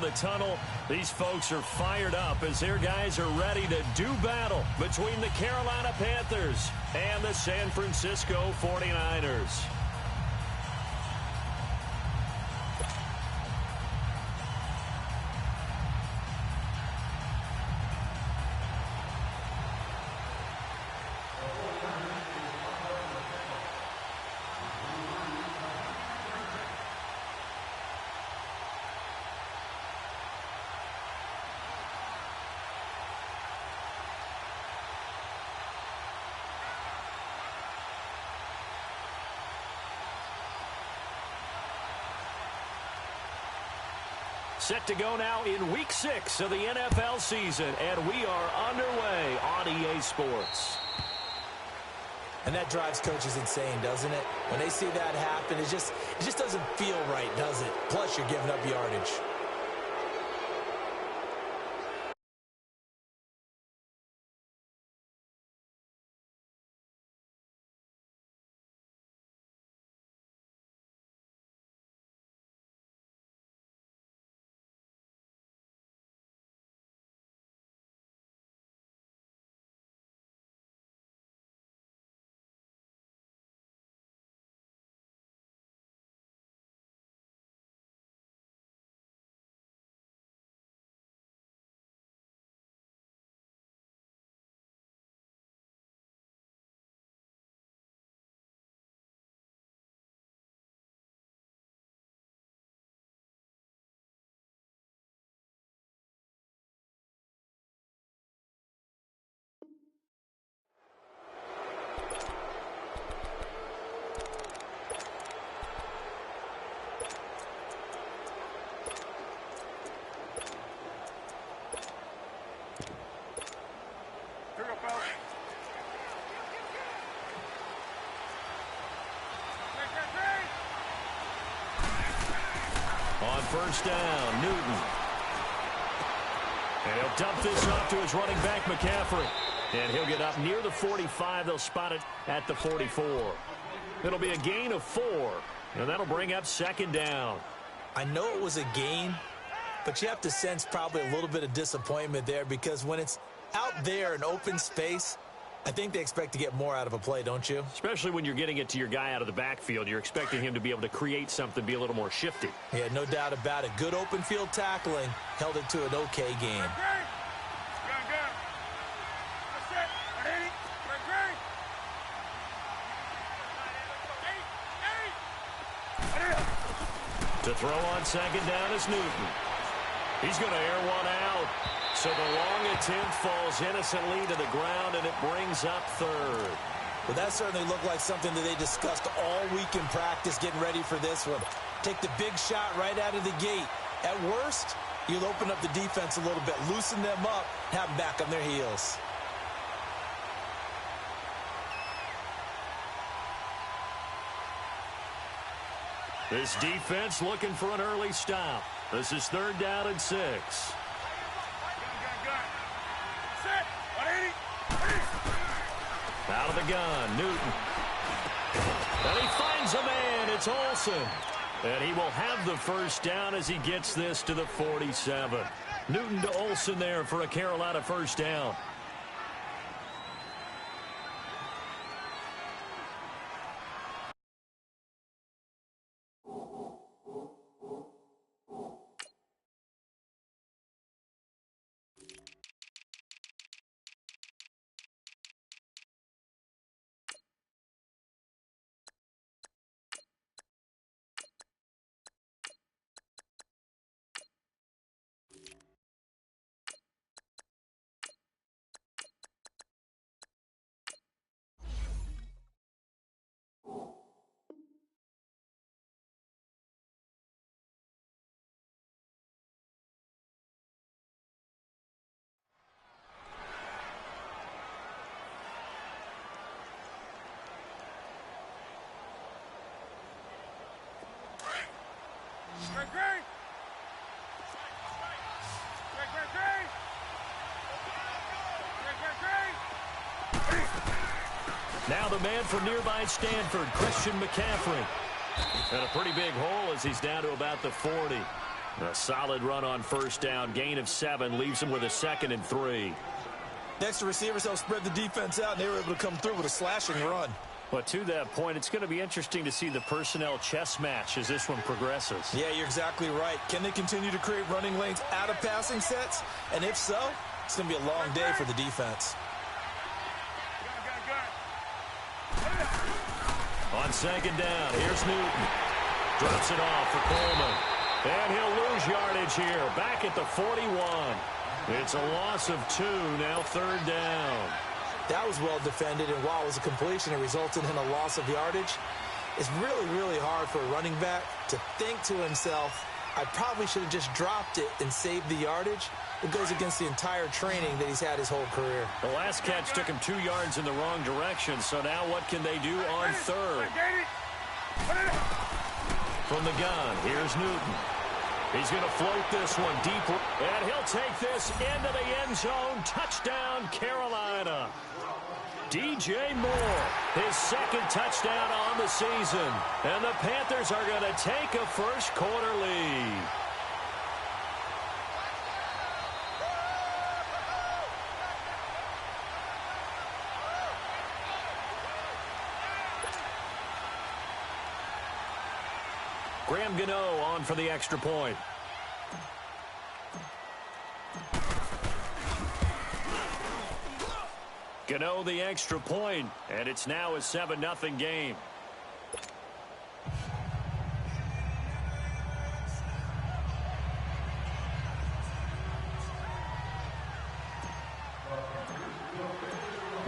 the tunnel. These folks are fired up as their guys are ready to do battle between the Carolina Panthers and the San Francisco 49ers. Set to go now in Week 6 of the NFL season, and we are underway on EA Sports. And that drives coaches insane, doesn't it? When they see that happen, it just doesn't feel right, does it? Plus, you're giving up yardage. On first down, Newton. And he'll dump this off to his running back, McCaffrey. And he'll get up near the 45. They'll spot it at the 44. It'll be a gain of 4. And that'll bring up second down. I know it was a gain, but you have to sense probably a little bit of disappointment there because when it's out there in open space, I think they expect to get more out of a play, don't you? Especially when you're getting it to your guy out of the backfield. You're expecting him to be able to create something, be a little more shifty. Yeah, no doubt about it. Good open field tackling held it to an okay game. To throw on second down is Newton. He's going to air one out. So the long attempt falls innocently to the ground, and it brings up third. Well, that certainly looked like something that they discussed all week in practice, getting ready for this one. Take the big shot right out of the gate. At worst, you'll open up the defense a little bit, loosen them up, have them back on their heels. This defense looking for an early stop. This is third down and 6. Out of the gun, Newton. And he finds a man. It's Olsen. And he will have the first down as he gets this to the 47. Newton to Olsen there for a Carolina first down. Now the man from nearby Stanford, Christian McCaffrey. And a pretty big hole as he's down to about the 40. A solid run on first down. Gain of 7 leaves him with a 2nd and 3. Next, the receivers help spread the defense out, and they were able to come through with a slashing run. But to that point, it's going to be interesting to see the personnel chess match as this one progresses. Yeah, you're exactly right. Can they continue to create running lanes out of passing sets? And if so, it's going to be a long day for the defense. On 2nd down, here's Newton. Drops it off for Coleman. And he'll lose yardage here, back at the 41. It's a loss of 2, now 3rd down. That was well defended, and while it was a completion, it resulted in a loss of yardage. It's really, really hard for a running back to think to himself, I probably should have just dropped it and saved the yardage. It goes against the entire training that he's had his whole career. The last catch took him 2 yards in the wrong direction, so now what can they do on 3rd? From the gun, here's Newton. He's going to float this one deep, and he'll take this into the end zone. Touchdown, Carolina. DJ Moore, his 2nd touchdown on the season. And the Panthers are going to take a first-quarter lead. Graham Gano on for the extra point. Gano the extra point, and it's now a 7-0 game.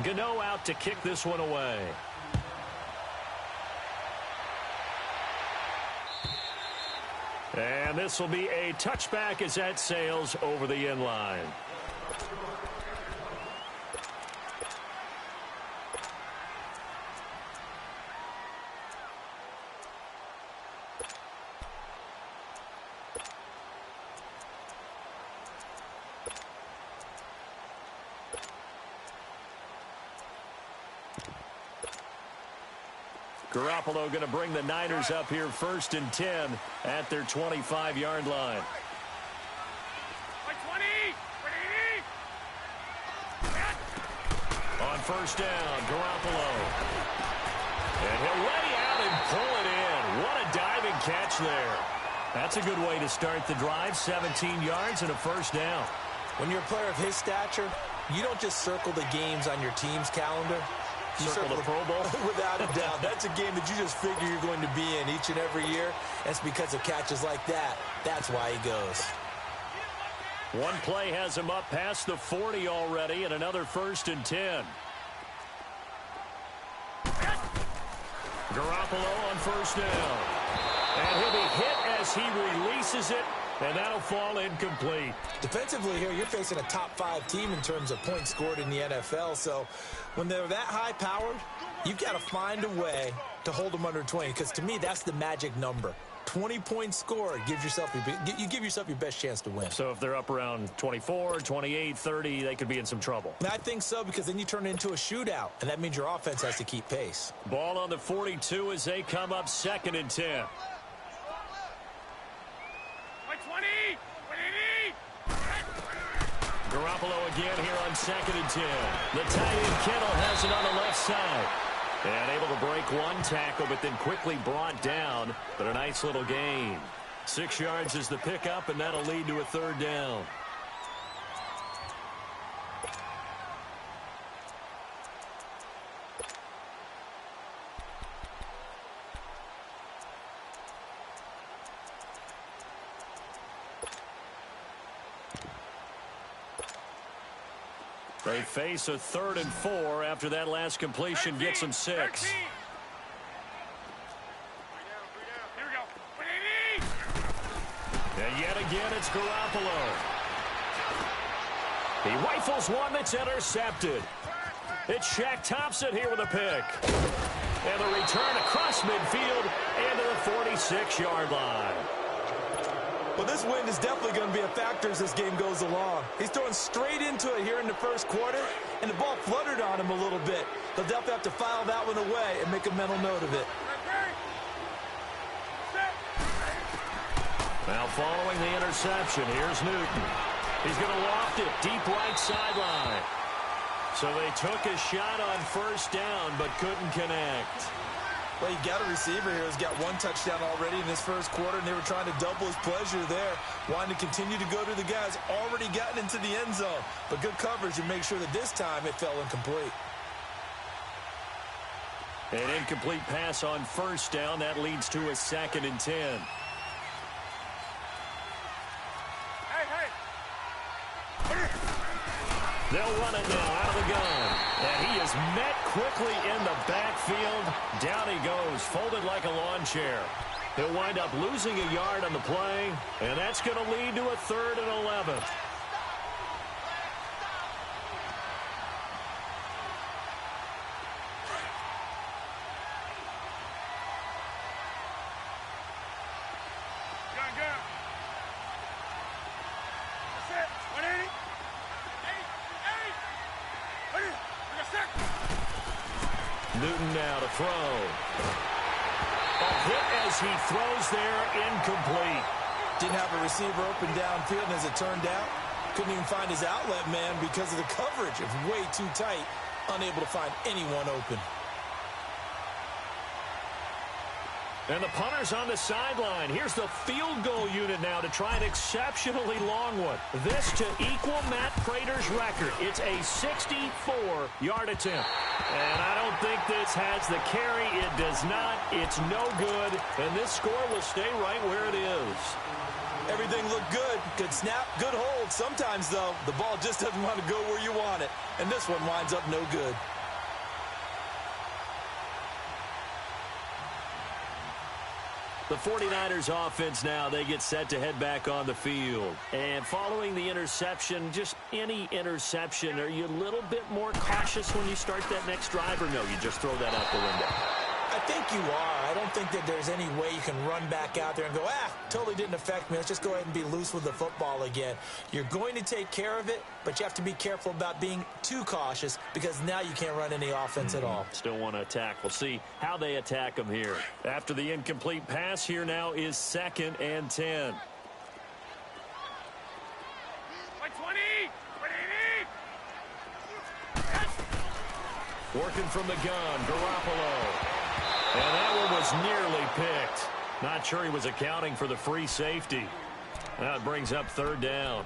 Gano out to kick this one away. And this will be a touchback as that sails over the end line. Garoppolo going to bring the Niners up here 1st and 10 at their 25-yard line. On 1st down, Garoppolo. And he'll lay out and pull it in. What a diving catch there. That's a good way to start the drive. 17 yards and a 1st down. When you're a player of his stature, you don't just circle the games on your team's calendar. You circle the Pro Bowl? Without a doubt. That's a game that you just figure you're going to be in each and every year. That's because of catches like that. That's why he goes. One play has him up past the 40 already, and another 1st and 10. Garoppolo on 1st down. And he'll be hit as he releases it, and that'll fall incomplete. Defensively here, you're facing a top 5 team in terms of points scored in the NFL. So when they're that high-powered, you've got to find a way to hold them under 20. Because to me, that's the magic number. 20 points scored, you give yourself your best chance to win. So if they're up around 24, 28, 30, they could be in some trouble. I think so, because then you turn it into a shootout, and that means your offense has to keep pace. Ball on the 42 as they come up 2nd and 10. Garoppolo again here on 2nd and 10. The tight end Kittle has it on the left side. And able to break one tackle, but then quickly brought down. But a nice little gain. 6 yards is the pickup, and that'll lead to a 3rd down. They face a 3rd and 4 after that last completion gets them 6. And yet again, it's Garoppolo. He rifles one that's intercepted. It's Shaq Thompson here with a pick. And the return across midfield into the 46-yard line. Well, this wind is definitely going to be a factor as this game goes along. He's throwing straight into it here in the 1st quarter, and the ball fluttered on him a little bit. They'll definitely have to file that one away and make a mental note of it. Now following the interception, here's Newton. He's going to loft it deep right sideline. So they took a shot on first down but couldn't connect. Well, you got a receiver here who's got one touchdown already in his first quarter, and they were trying to double his pleasure there, wanting to continue to go to the guys already gotten into the end zone. But good coverage to make sure that this time it fell incomplete. An incomplete pass on first down. That leads to a 2nd and 10. They'll run it now out of the gun. And he is met quickly in the backfield. Down he goes, folded like a lawn chair. He'll wind up losing a yard on the play, and that's going to lead to a 3rd and 11. Newton now to throw. A hit as he throws there, incomplete. Didn't have a receiver open downfield, and as it turned out, couldn't even find his outlet man because of the coverage. It's way too tight, unable to find anyone open. And the punter's on the sideline. Here's the field goal unit now to try an exceptionally long one. This to equal Matt Prater's record. It's a 64-yard attempt. And I don't think this has the carry. It does not. It's no good. And this score will stay right where it is. Everything looked good. Good snap, good hold. Sometimes, though, the ball just doesn't want to go where you want it. And this one winds up no good. The 49ers offense now, they get set to head back on the field. And following the interception, just any interception, are you a little bit more cautious when you start that next drive, or no, you just throw that out the window? I think you are. I don't think that there's any way you can run back out there and go, totally didn't affect me. Let's just go ahead and be loose with the football again. You're going to take care of it, but you have to be careful about being too cautious because now you can't run any offense at all. Still want to attack. We'll see how they attack them here. After the incomplete pass, here now is 2nd and 10. Working from the gun, Garoppolo. And that one was nearly picked. Not sure he was accounting for the free safety. Now it brings up 3rd down.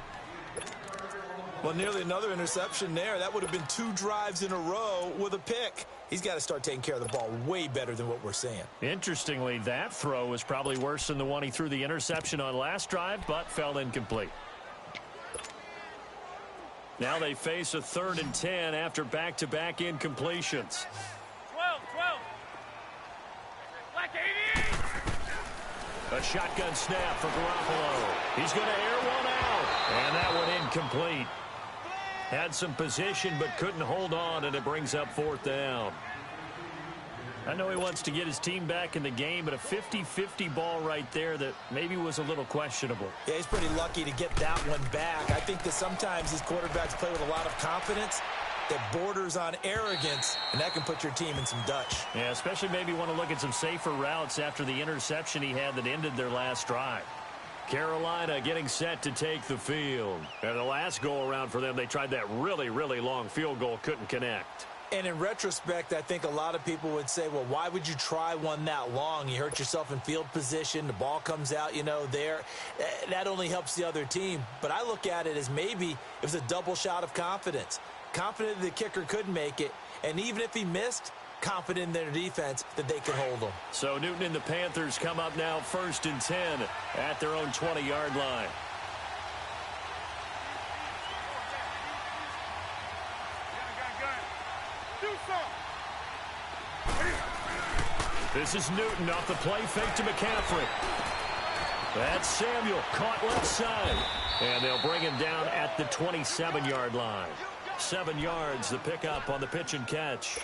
Well, nearly another interception there. That would have been 2 drives in a row with a pick. He's got to start taking care of the ball way better than what we're seeing. Interestingly, that throw was probably worse than the one he threw the interception on last drive, but fell incomplete. Now they face a 3rd and 10 after back-to-back incompletions. 12. Black 80. A shotgun snap for Garoppolo. He's going to air one out. And that one incomplete. Had some position but couldn't hold on, and it brings up 4th down. I know he wants to get his team back in the game, but a 50-50 ball right there that maybe was a little questionable. Yeah, he's pretty lucky to get that one back. I think that sometimes these quarterbacks play with a lot of confidence that borders on arrogance, and that can put your team in some Dutch. Yeah, especially maybe want to look at some safer routes after the interception he had that ended their last drive. Carolina getting set to take the field. And the last go-around for them, they tried that really, really long field goal, couldn't connect. And in retrospect, I think a lot of people would say, well, why would you try one that long? You hurt yourself in field position. The ball comes out, there. That only helps the other team. But I look at it as maybe it was a double shot of confidence. Confident the kicker could make it. And even if he missed, confident in their defense that they could hold him. So Newton and the Panthers come up now 1st and 10 at their own 20-yard line. This is Newton off the play fake to McCaffrey. That's Samuel caught left side. And they'll bring him down at the 27-yard line. 7 yards, the pickup on the pitch and catch.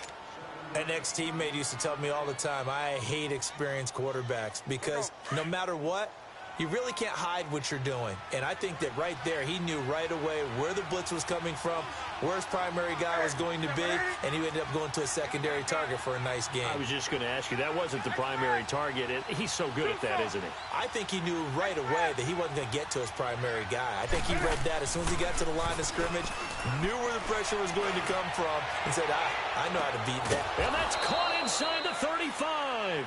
An ex-teammate used to tell me all the time, I hate experienced quarterbacks because no matter what, You really can't hide what you're doing. And I think that right there, he knew right away where the blitz was coming from, where his primary guy was going to be, and he ended up going to a secondary target for a nice game. I was just going to ask you, that wasn't the primary target. He's so good at that, isn't he? I think he knew right away that he wasn't going to get to his primary guy. I think he read that as soon as he got to the line of scrimmage, knew where the pressure was going to come from, and said, I know how to beat that. And that's caught inside the 35.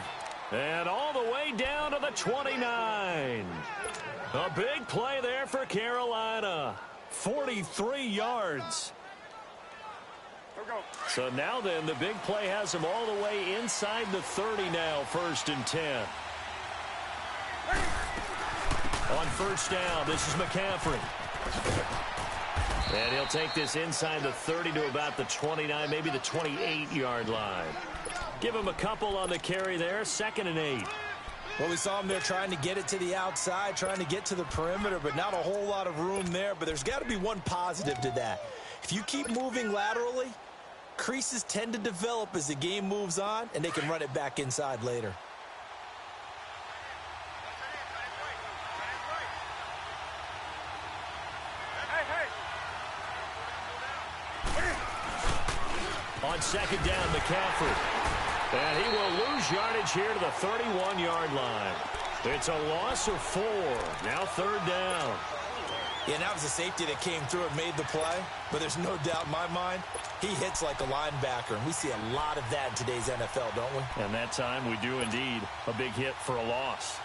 And all the way down to the 29. A big play there for Carolina. 43 yards. So now then, the big play has him all the way inside the 30 now, 1st and 10. On first down, this is McCaffrey. And he'll take this inside the 30 to about the 29, maybe the 28-yard line. Give him a couple on the carry there, 2nd and 8. Well, we saw him there trying to get it to the outside, trying to get to the perimeter, but not a whole lot of room there. But there's got to be one positive to that. If you keep moving laterally, creases tend to develop as the game moves on, and they can run it back inside later. On 2nd down, McCaffrey. And he will lose yardage here to the 31-yard line. It's a loss of 4. Now 3rd down. Yeah, that was a safety that came through and made the play. But there's no doubt in my mind, he hits like a linebacker. And we see a lot of that in today's NFL, don't we? And that time we do indeed. A big hit for a loss.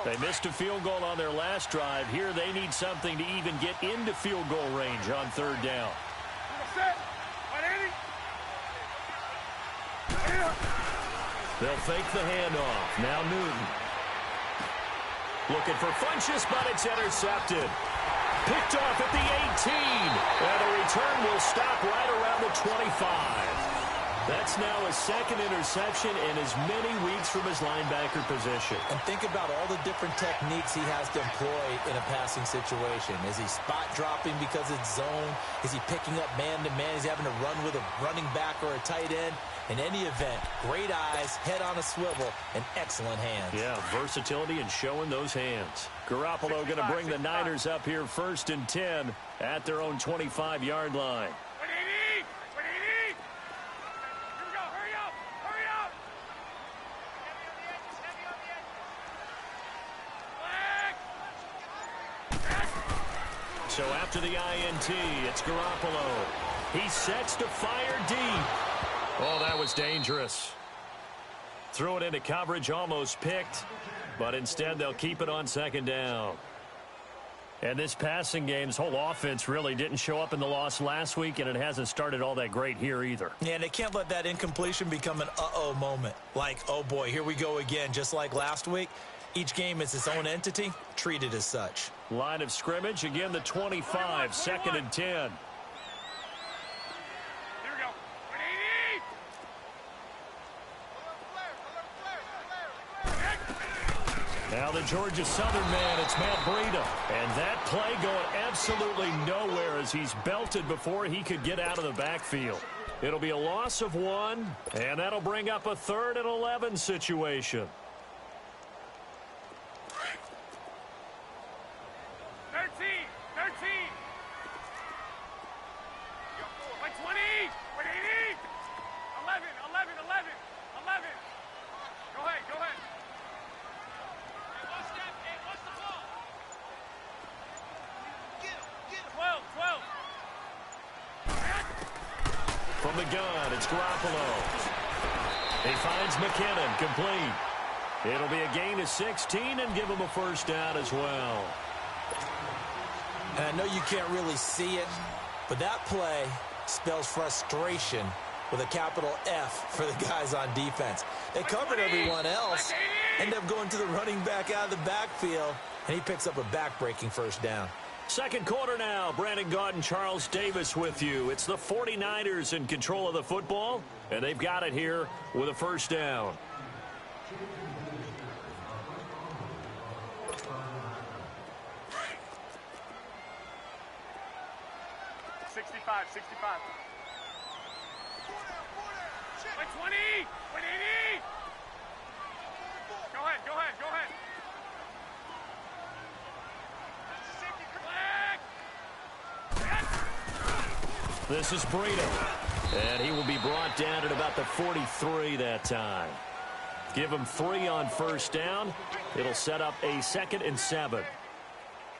They missed a field goal on their last drive. Here they need something to even get into field goal range on 3rd down. They'll fake the handoff. Now Newton. Looking for Funchess, but it's intercepted. Picked off at the 18. And the return will stop right around the 25. That's now his 2nd interception in as many weeks from his linebacker position. And think about all the different techniques he has to employ in a passing situation. Is he spot dropping because it's zone? Is he picking up man-to-man? Is he having to run with a running back or a tight end? In any event, great eyes, head on a swivel, and excellent hands. Yeah, versatility and showing those hands. Garoppolo going to bring the Niners up here 1st and 10 at their own 25-yard line. So after the INT, it's Garoppolo. He sets to fire deep. Oh, that was dangerous. Threw it into coverage, almost picked. But instead, they'll keep it on 2nd down. And this passing game's whole offense really didn't show up in the loss last week, and it hasn't started all that great here either. Yeah, and they can't let that incompletion become an uh-oh moment. Like, oh boy, here we go again, just like last week. Each game is its own entity, treated as such. Line of scrimmage, again the 25, 2nd and 10. Here we go. Now the Georgia Southern man, it's Matt Breida. And that play going absolutely nowhere as he's belted before he could get out of the backfield. It'll be a loss of 1, and that'll bring up a 3rd and 11 situation. 12. From the gun, it's Garoppolo. He finds McKinnon, complete. It'll be a gain of 16 and give him a 1st down as well. And I know you can't really see it, but that play spells frustration with a capital F for the guys on defense. They covered everyone else, end up going to the running back out of the backfield, and he picks up a back-breaking 1st down. Second quarter now. Brandon Gaudin, Charles Davis with you. It's the 49ers in control of the football, and they've got it here with a 1st down. 120, 180. Go ahead. This is Breida, and he will be brought down at about the 43 that time. Give him 3 on first down. It'll set up a 2nd and 7.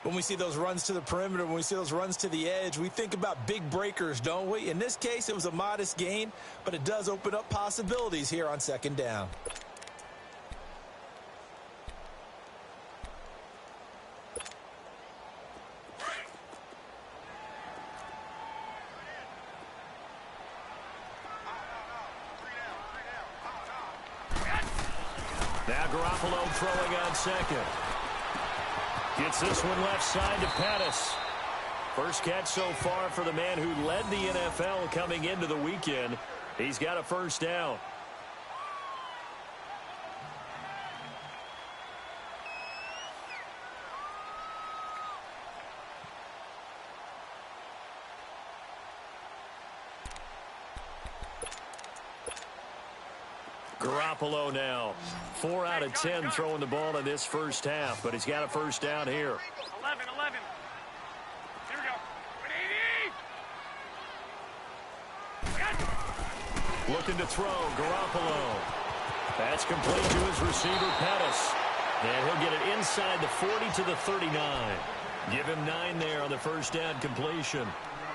When we see those runs to the perimeter, when we see those runs to the edge, we think about big breakers, don't we? In this case, it was a modest gain, but it does open up possibilities here on 2nd down. Now Garoppolo throwing on 2nd. Gets this one left side to Pettis. First catch so far for the man who led the NFL coming into the weekend. He's got a first down. Garoppolo now. 4 out of 10 throwing the ball in this first half, but he's got a first down here. 11. Here we go. 180. Looking to throw, Garoppolo. That's complete to his receiver, Pettis. And he'll get it inside the 40 to the 39. Give him 9 there on the first down completion.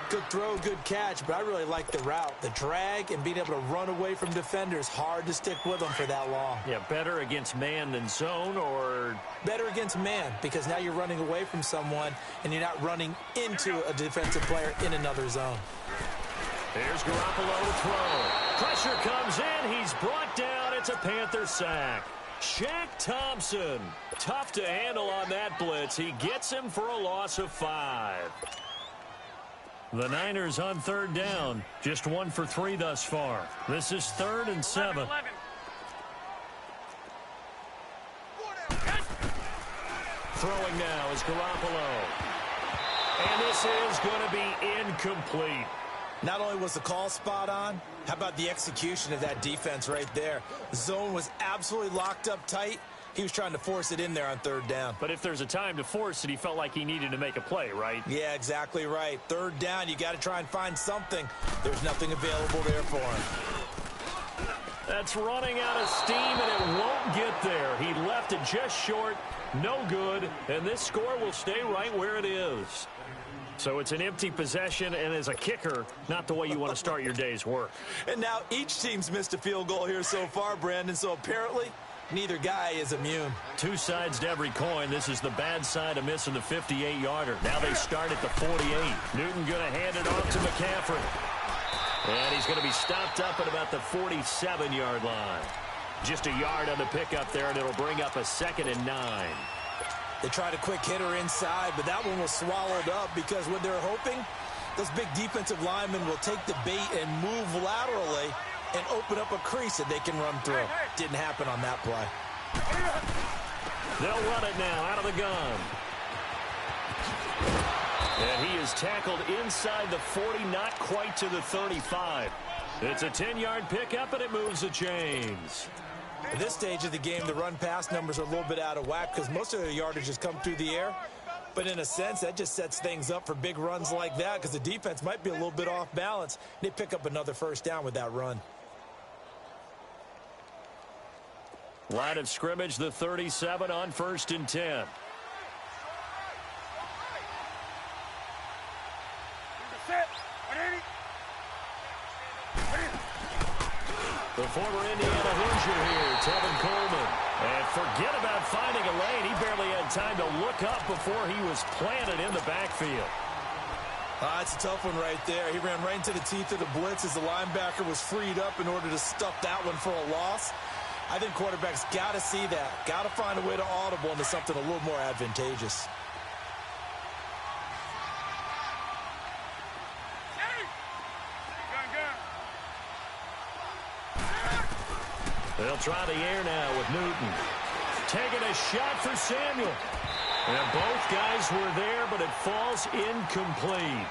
Good throw, good catch, but I really like the route. The drag and being able to run away from defenders, hard to stick with them for that long. Yeah, better against man than zone, or? Better against man, because now you're running away from someone and you're not running into a defensive player in another zone. Here's Garoppolo to throw. Pressure comes in. He's brought down. It's a Panther sack. Shaq Thompson. Tough to handle on that blitz. He gets him for a loss of 5. The Niners on 3rd down. Just 1 for 3 thus far. This is 3rd and 7. 11. Throwing now is Garoppolo. And this is going to be incomplete. Not only was the call spot on, how about the execution of that defense right there? The zone was absolutely locked up tight. He was trying to force it in there on 3rd down. But if there's a time to force it, he felt like he needed to make a play, right? Yeah, exactly right. 3rd down, you got to try and find something. There's nothing available there for him. That's running out of steam, and it won't get there. He left it just short, no good, and this score will stay right where it is. So it's an empty possession, and as a kicker, not the way you want to start your day's work. And now each team's missed a field goal here so far, Brandon, so apparently neither guy is immune. 2 sides to every coin. This is the bad side of missing the 58-yarder. Now they start at the 48. Newton going to hand it off to McCaffrey. And he's going to be stopped up at about the 47-yard line. Just a yard on the pickup there, and it'll bring up a 2nd and 9. They tried a quick hitter inside, but that one was swallowed up because what they're hoping, those big defensive linemen will take the bait and move laterally and open up a crease that they can run through. Didn't happen on that play. They'll run it now out of the gun. And he is tackled inside the 40, not quite to the 35. It's a 10-yard pickup, and it moves the chains. At this stage of the game, the run-pass numbers are a little bit out of whack because most of their yardage has come through the air. But in a sense, that just sets things up for big runs like that because the defense might be a little bit off balance. They pick up another first down with that run. Line of scrimmage, the 37 on 1st and 10. The former Indiana Hoosier here, Tevin Coleman. And forget about finding a lane. He barely had time to look up before he was planted in the backfield. That's a tough one right there. He ran right into the teeth of the blitz as the linebacker was freed up in order to stuff that one for a loss. I think quarterbacks got to see that. Got to find a way to audible into something a little more advantageous. They'll try the air now with Newton. Taking a shot for Samuel. And both guys were there, but it falls incomplete.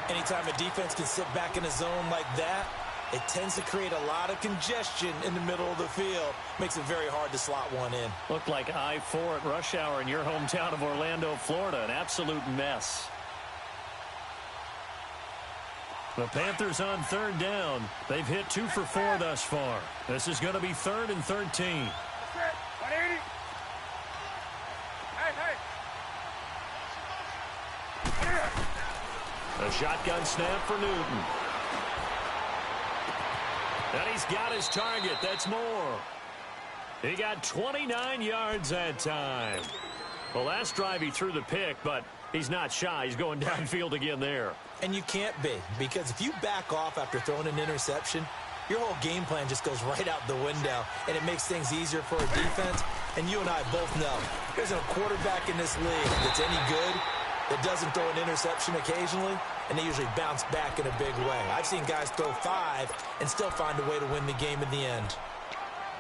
Anytime a defense can sit back in a zone like that, It tends to create a lot of congestion in the middle of the field. Makes it very hard to slot one in. Looked like I-4 at rush hour in your hometown of Orlando, Florida. An absolute mess. The Panthers on third down. They've hit 2 for 4 thus far. This is going to be 3rd and 13. That's it. 180. Hey, hey. A shotgun snap for Newton. And he's got his target. That's more. He got 29 yards that time. The last drive he threw the pick, but he's not shy. He's going downfield again there. And you can't be, because if you back off after throwing an interception, your whole game plan just goes right out the window, and it makes things easier for a defense. And you and I both know there's a quarterback in this league that's any good that doesn't throw an interception occasionally, and they usually bounce back in a big way. I've seen guys throw 5 and still find a way to win the game in the end.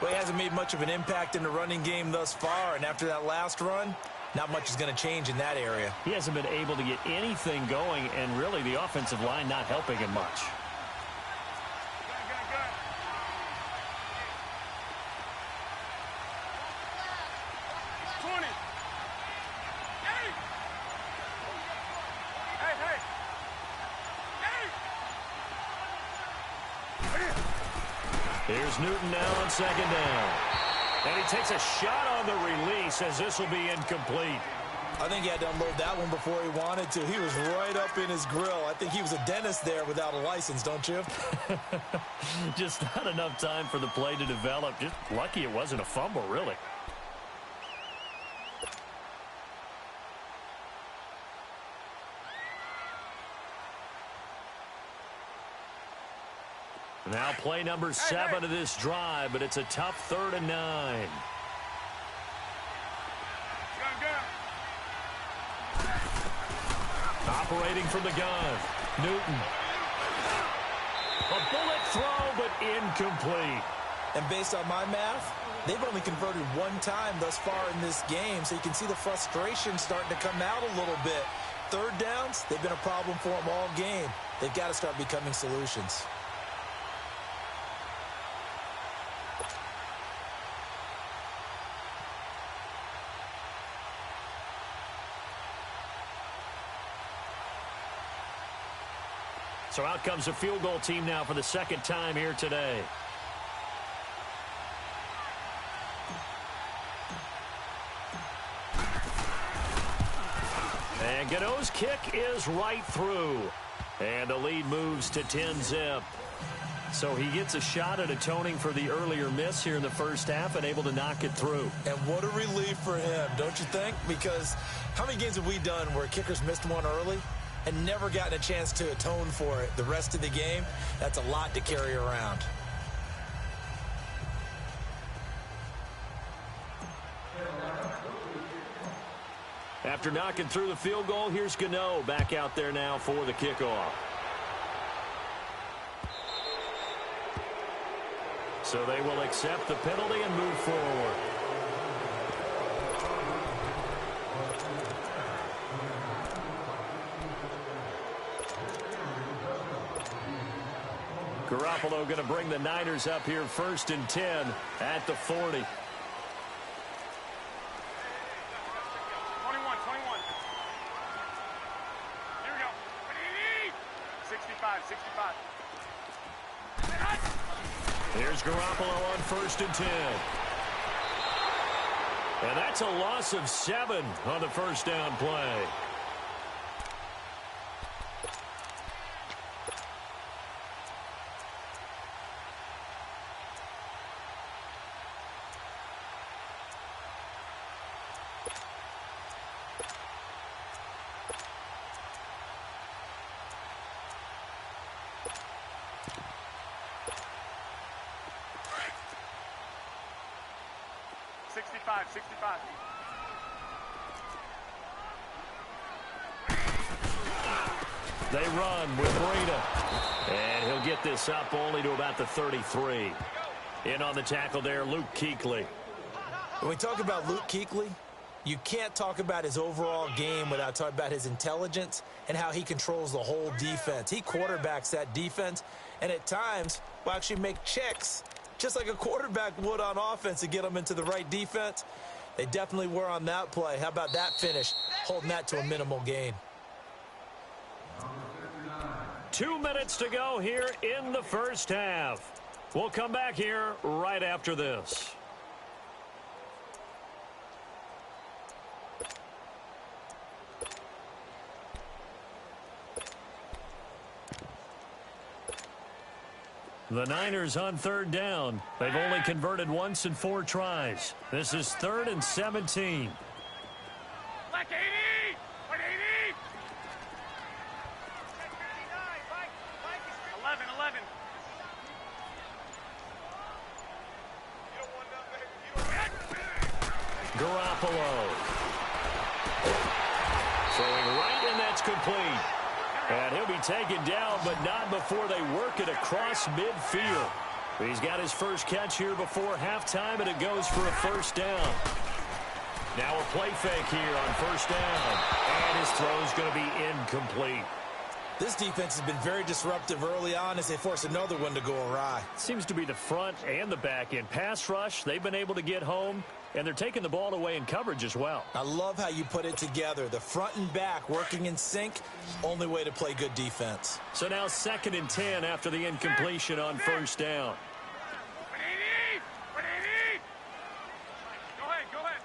Well, he hasn't made much of an impact in the running game thus far, and after that last run, not much is going to change in that area. He hasn't been able to get anything going, and really the offensive line not helping him much. Here's Newton now on second down. And he takes a shot on the release as this will be incomplete. I think he had to unload that one before he wanted to. He was right up in his grill. I think he was a dentist there without a license, don't you? Just not enough time for the play to develop. Just lucky it wasn't a fumble, really. Now play number 7 of this drive, but it's a tough 3rd and 9. Operating from the gun, Newton. A bullet throw, but incomplete. And based on my math, they've only converted 1 time thus far in this game, so you can see the frustration starting to come out a little bit. 3rd downs, they've been a problem for them all game. They've got to start becoming solutions. So out comes the field goal team now for the 2nd time here today. And Gano's kick is right through. And the lead moves to 10-zip. So he gets a shot at atoning for the earlier miss here in the first half and able to knock it through. And what a relief for him, don't you think? Because how many games have we done where kickers missed one early and never gotten a chance to atone for it the rest of the game? That's a lot to carry around. After knocking through the field goal, here's Gano back out there now for the kickoff. So they will accept the penalty and move forward. Garoppolo going to bring the Niners up here 1st and 10 at the 40. 21. 21. Here we go. 65. 65. Here's Garoppolo on 1st and 10. And that's a loss of 7 on the first down play. They run with Breida. And he'll get this up only to about the 33. In on the tackle there, Luke Kuechly. When we talk about Luke Kuechly, You can't talk about his overall game without talking about his intelligence and how he controls the whole defense. He quarterbacks that defense, and at times will actually make checks, just like a quarterback would on offense to get them into the right defense. They definitely were on that play. How about that finish, holding that to a minimal gain? 2 minutes to go here in the first half. We'll come back here right after this. The Niners on third down. They've only converted once in 4 tries. This is 3rd and 17. Black 80! White 80! 11. You don't want nothing. Garoppolo. Throwing right, and that's complete. And he'll be taken down, but not before they work it across midfield. He's got his first catch here before halftime, and it goes for a first down. Now a play fake here on first down. And his throw is going to be incomplete. This defense has been very disruptive early on as they force another one to go awry. Seems to be the front and the back end. Pass rush, they've been able to get home, and they're taking the ball away in coverage as well. I love how you put it together. The front and back working in sync, only way to play good defense. So now 2nd and 10 after the incompletion on first down. 180! 180! Go ahead.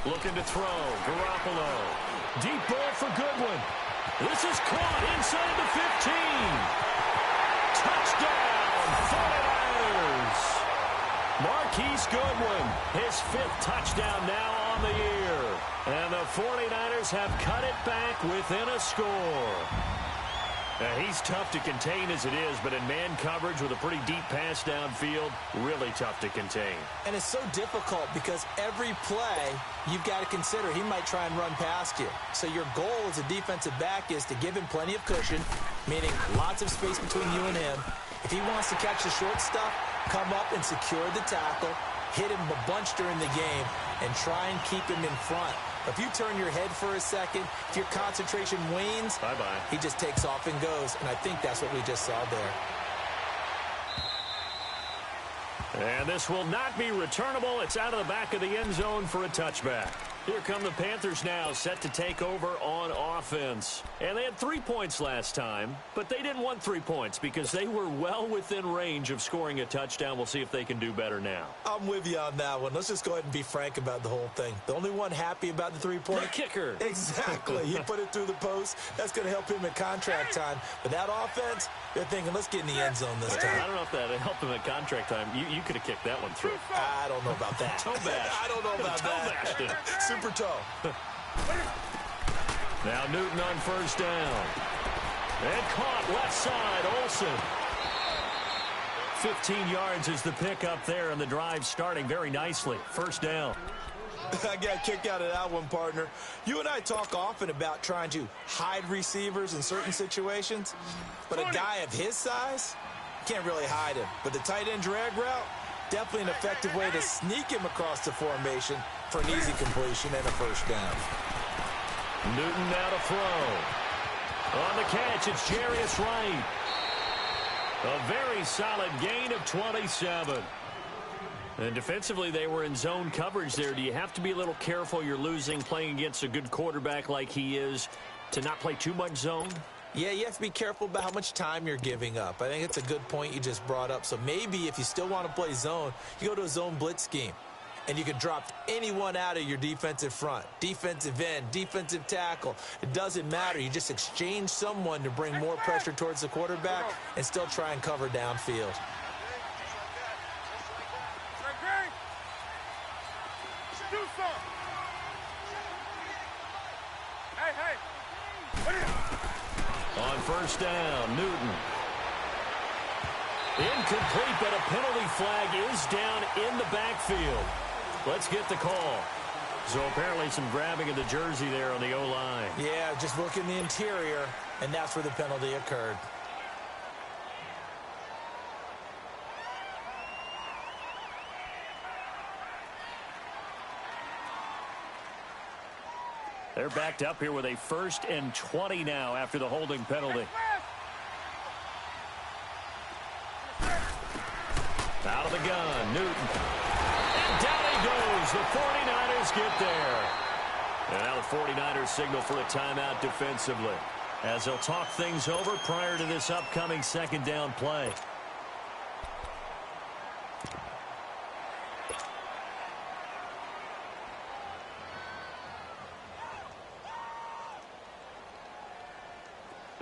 Looking to throw. Garoppolo. Deep ball for Goodwin. This is caught inside the 15. Touchdown, 49ers. Marquise Goodwin, his 5th touchdown now on the year. And the 49ers have cut it back within a score. Now, he's tough to contain as it is, but in man coverage with a pretty deep pass downfield, really tough to contain. And it's so difficult because every play you've got to consider he might try and run past you. So your goal as a defensive back is to give him plenty of cushion, meaning lots of space between you and him. If he wants to catch the short stuff, come up and secure the tackle, hit him a bunch during the game, and try and keep him in front. If you turn your head for a second, if your concentration wanes, bye-bye. He just takes off and goes, and I think that's what we just saw there. And this will not be returnable. It's out of the back of the end zone for a touchback. Here come the Panthers now, set to take over on offense. And they had 3 points last time, but they didn't want 3 points because they were well within range of scoring a touchdown. We'll see if they can do better now. I'm with you on that one. Let's just go ahead and be frank about the whole thing. The only one happy about the 3-point. The kicker. Exactly. He put it through the post. That's going to help him at contract time. But that offense, they're thinking, let's get in the end zone this time. I don't know if that helped him at contract time. You could have kicked that one through. I don't know about that. Toe bash. I don't know about that. Toe bashed it. Super toe. Now Newton on first down. And caught left side, Olsen. 15 yards is the pickup there, and the drive starting very nicely. First down. I got a kick out of that one, partner. You and I talk often about trying to hide receivers in certain situations, but a guy of his size can't really hide him. But the tight end drag route, definitely an effective way to sneak him across the formation for an easy completion and a first down. Newton now to throw. On the catch, it's Jarius Wright. A very solid gain of 27. And defensively, they were in zone coverage there. Do you have to be a little careful you're losing playing against a good quarterback like he is to not play too much zone? Yeah, you have to be careful about how much time you're giving up. I think it's a good point you just brought up. So maybe if you still want to play zone, you go to a zone blitz scheme. And you can drop anyone out of your defensive front, defensive end, defensive tackle. It doesn't matter. You just exchange someone to bring more pressure towards the quarterback and still try and cover downfield. On first down, Newton. Incomplete, but a penalty flag is down in the backfield. Let's get the call. So apparently some grabbing of the jersey there on the O-line. Yeah, just look in the interior, and that's where the penalty occurred. They're backed up here with a 1st and 20 now after the holding penalty. Out of the gun, Newton. And down he goes. The 49ers get there. And now the 49ers signal for a timeout defensively, as they'll talk things over prior to this upcoming 2nd down play.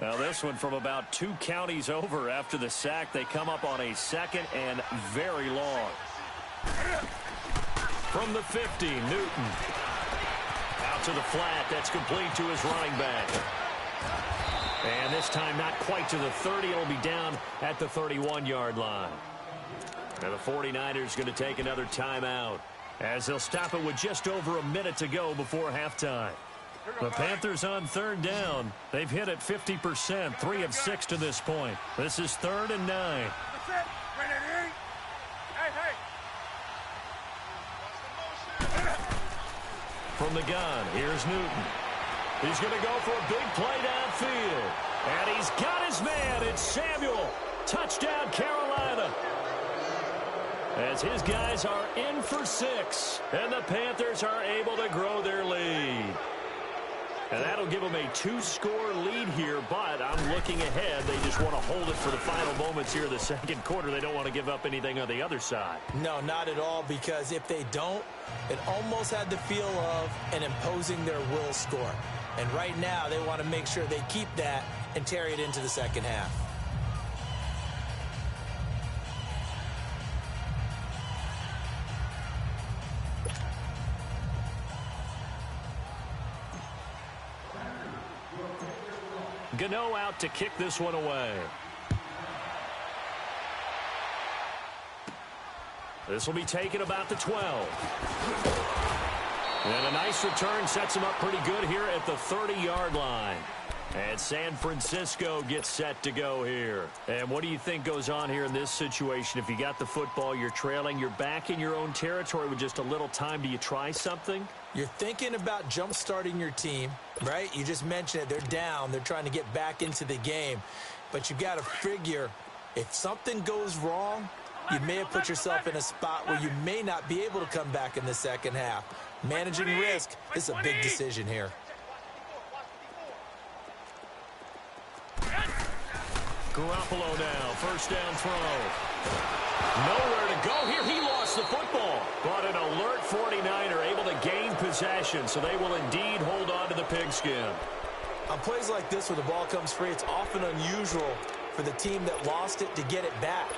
Now this one from about 2 counties over after the sack. They come up on a 2nd and very long. From the 50, Newton. Out to the flat. That's complete to his running back. And this time not quite to the 30. It'll be down at the 31-yard line. Now the 49ers going to take another timeout, as they'll stop it with just over a minute to go before halftime. The Panthers on 3rd down. They've hit it 50%, 3 of 6 to this point. This is 3rd and 9. That's it. Ready? Hey. From the gun, here's Newton. He's going to go for a big play downfield. And he's got his man. It's Samuel. Touchdown, Carolina. As his guys are in for 6. And the Panthers are able to grow their lead. And that'll give them a 2-score lead here, but I'm looking ahead. They just want to hold it for the final moments here of the 2nd quarter. They don't want to give up anything on the other side. No, not at all, because if they don't, it almost had the feel of an imposing their will score. And right now, they want to make sure they keep that and carry it into the 2nd half. Gano out to kick this one away. This will be taken about the 12. And a nice return sets him up pretty good here at the 30-yard line. And San Francisco gets set to go here. And what do you think goes on here in this situation? If you got the football, you're trailing, you're back in your own territory with just a little time. Do you try something? You're thinking about jump-starting your team, right? You just mentioned it. They're down. They're trying to get back into the game. But you've got to figure, if something goes wrong, you may have put yourself in a spot where you may not be able to come back in the 2nd half. Managing risk is a big decision here. Garoppolo now, 1st down throw. Nowhere to go here. He lost the football. But an alert 49er able to gain possession, so they will indeed hold on to the pigskin. On plays like this where the ball comes free, it's often unusual for the team that lost it to get it back.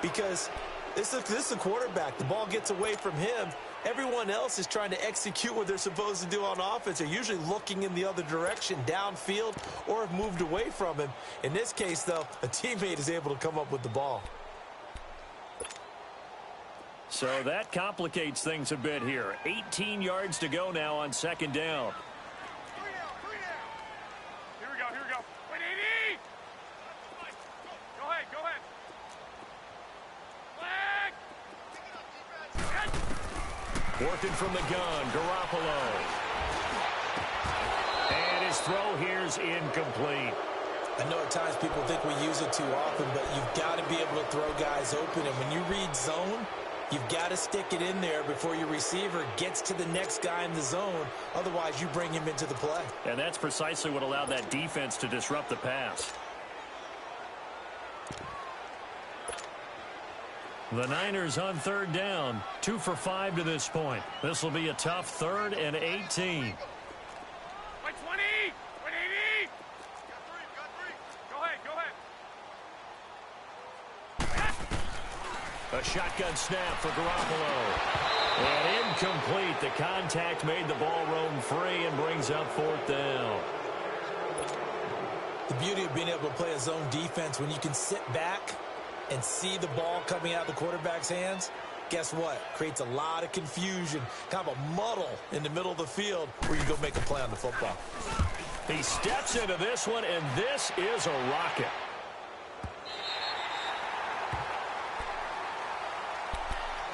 Because this is a quarterback. The ball gets away from him. Everyone else is trying to execute what they're supposed to do on offense. They're usually looking in the other direction, downfield, or have moved away from him. In this case, though, a teammate is able to come up with the ball. So that complicates things a bit here. 18 yards to go now on 2nd down. Here we go. Wait, 80! Go ahead. Flag! Working from the gun, Garoppolo. And his throw here's incomplete. I know at times people think we use it too often, but you've got to be able to throw guys open. And when you read zone, you've got to stick it in there before your receiver gets to the next guy in the zone. Otherwise, you bring him into the play. And that's precisely what allowed that defense to disrupt the pass. The Niners on 3rd down, 2 for 5 to this point. This will be a tough 3rd and 18. Wait, 20! Wait, 80! Got three. Go ahead. A shotgun snap for Garoppolo. And incomplete. The contact made the ball roam free and brings up 4th down. The beauty of being able to play a zone defense, when you can sit back and see the ball coming out of the quarterback's hands, guess what? Creates a lot of confusion, kind of a muddle in the middle of the field where you go make a play on the football. He steps into this one, and this is a rocket.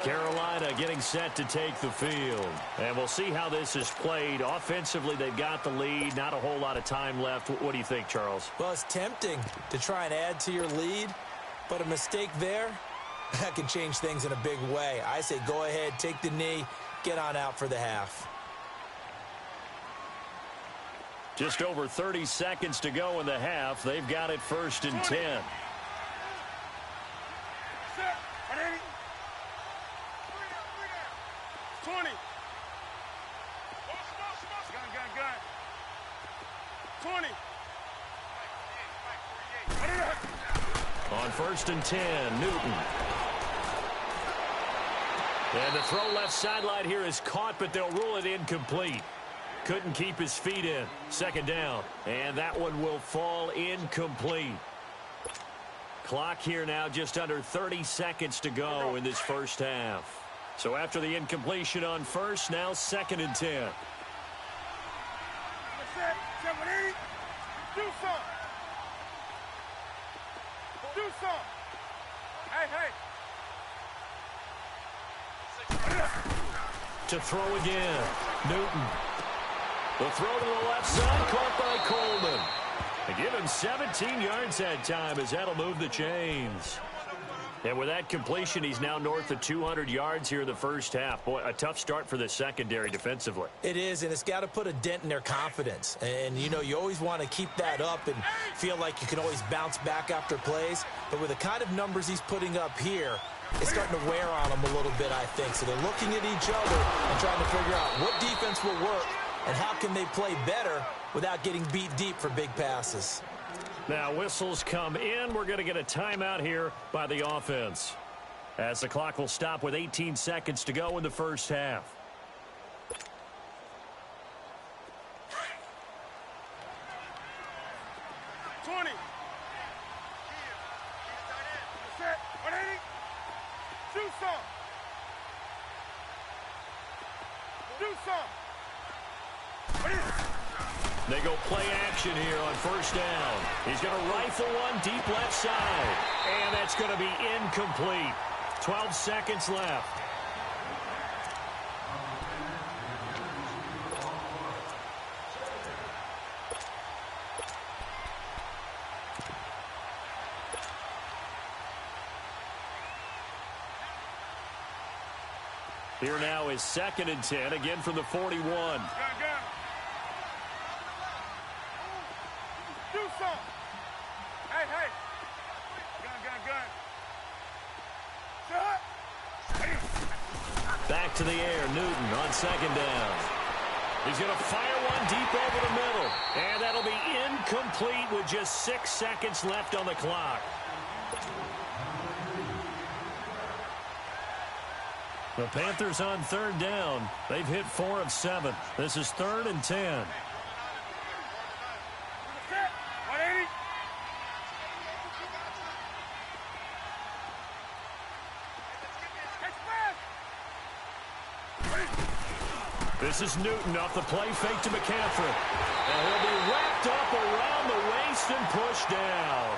Carolina getting set to take the field. And we'll see how this is played. Offensively, they've got the lead. Not a whole lot of time left. What do you think, Charles? Well, it's tempting to try and add to your lead, but a mistake there, that can change things in a big way. I say go ahead, take the knee, get on out for the half. Just over 30 seconds to go in the half. They've got it 1st and 10. 20. Gun. 20. On 1st and 10, Newton. And the throw left sideline here is caught, but they'll rule it incomplete. Couldn't keep his feet in. 2nd down. And that one will fall incomplete. Clock here now just under 30 seconds to go in this first half. So after the incompletion on 1st, now 2nd and 10. Do some. Hey. To throw again. Newton. The throw to the left side, caught by Coleman. They give him 17 yards that time as that'll move the chains. And with that completion, he's now north of 200 yards here in the first half. Boy, a tough start for the secondary defensively. It is, and it's got to put a dent in their confidence. And, you know, you always want to keep that up and feel like you can always bounce back after plays. But with the kind of numbers he's putting up here, it's starting to wear on them a little bit, I think. So they're looking at each other and trying to figure out what defense will work and how can they play better without getting beat deep for big passes. Now whistles come in. We're going to get a timeout here by the offense, as the clock will stop with 18 seconds to go in the first half. They go play action here on 1st down. He's going to rifle one deep left side. And that's going to be incomplete. 12 seconds left. Here now is 2nd and 10, again from the 41. Gun. Do some. Hey. Gun. Shut. Back to the air, Newton on 2nd down. He's going to fire one deep over the middle. And that'll be incomplete with just 6 seconds left on the clock. The Panthers on 3rd down. They've hit 4 of 7. This is 3rd and 10. This is Newton off the play fake to McCaffrey. And he'll be wrapped up around the waist and pushed down.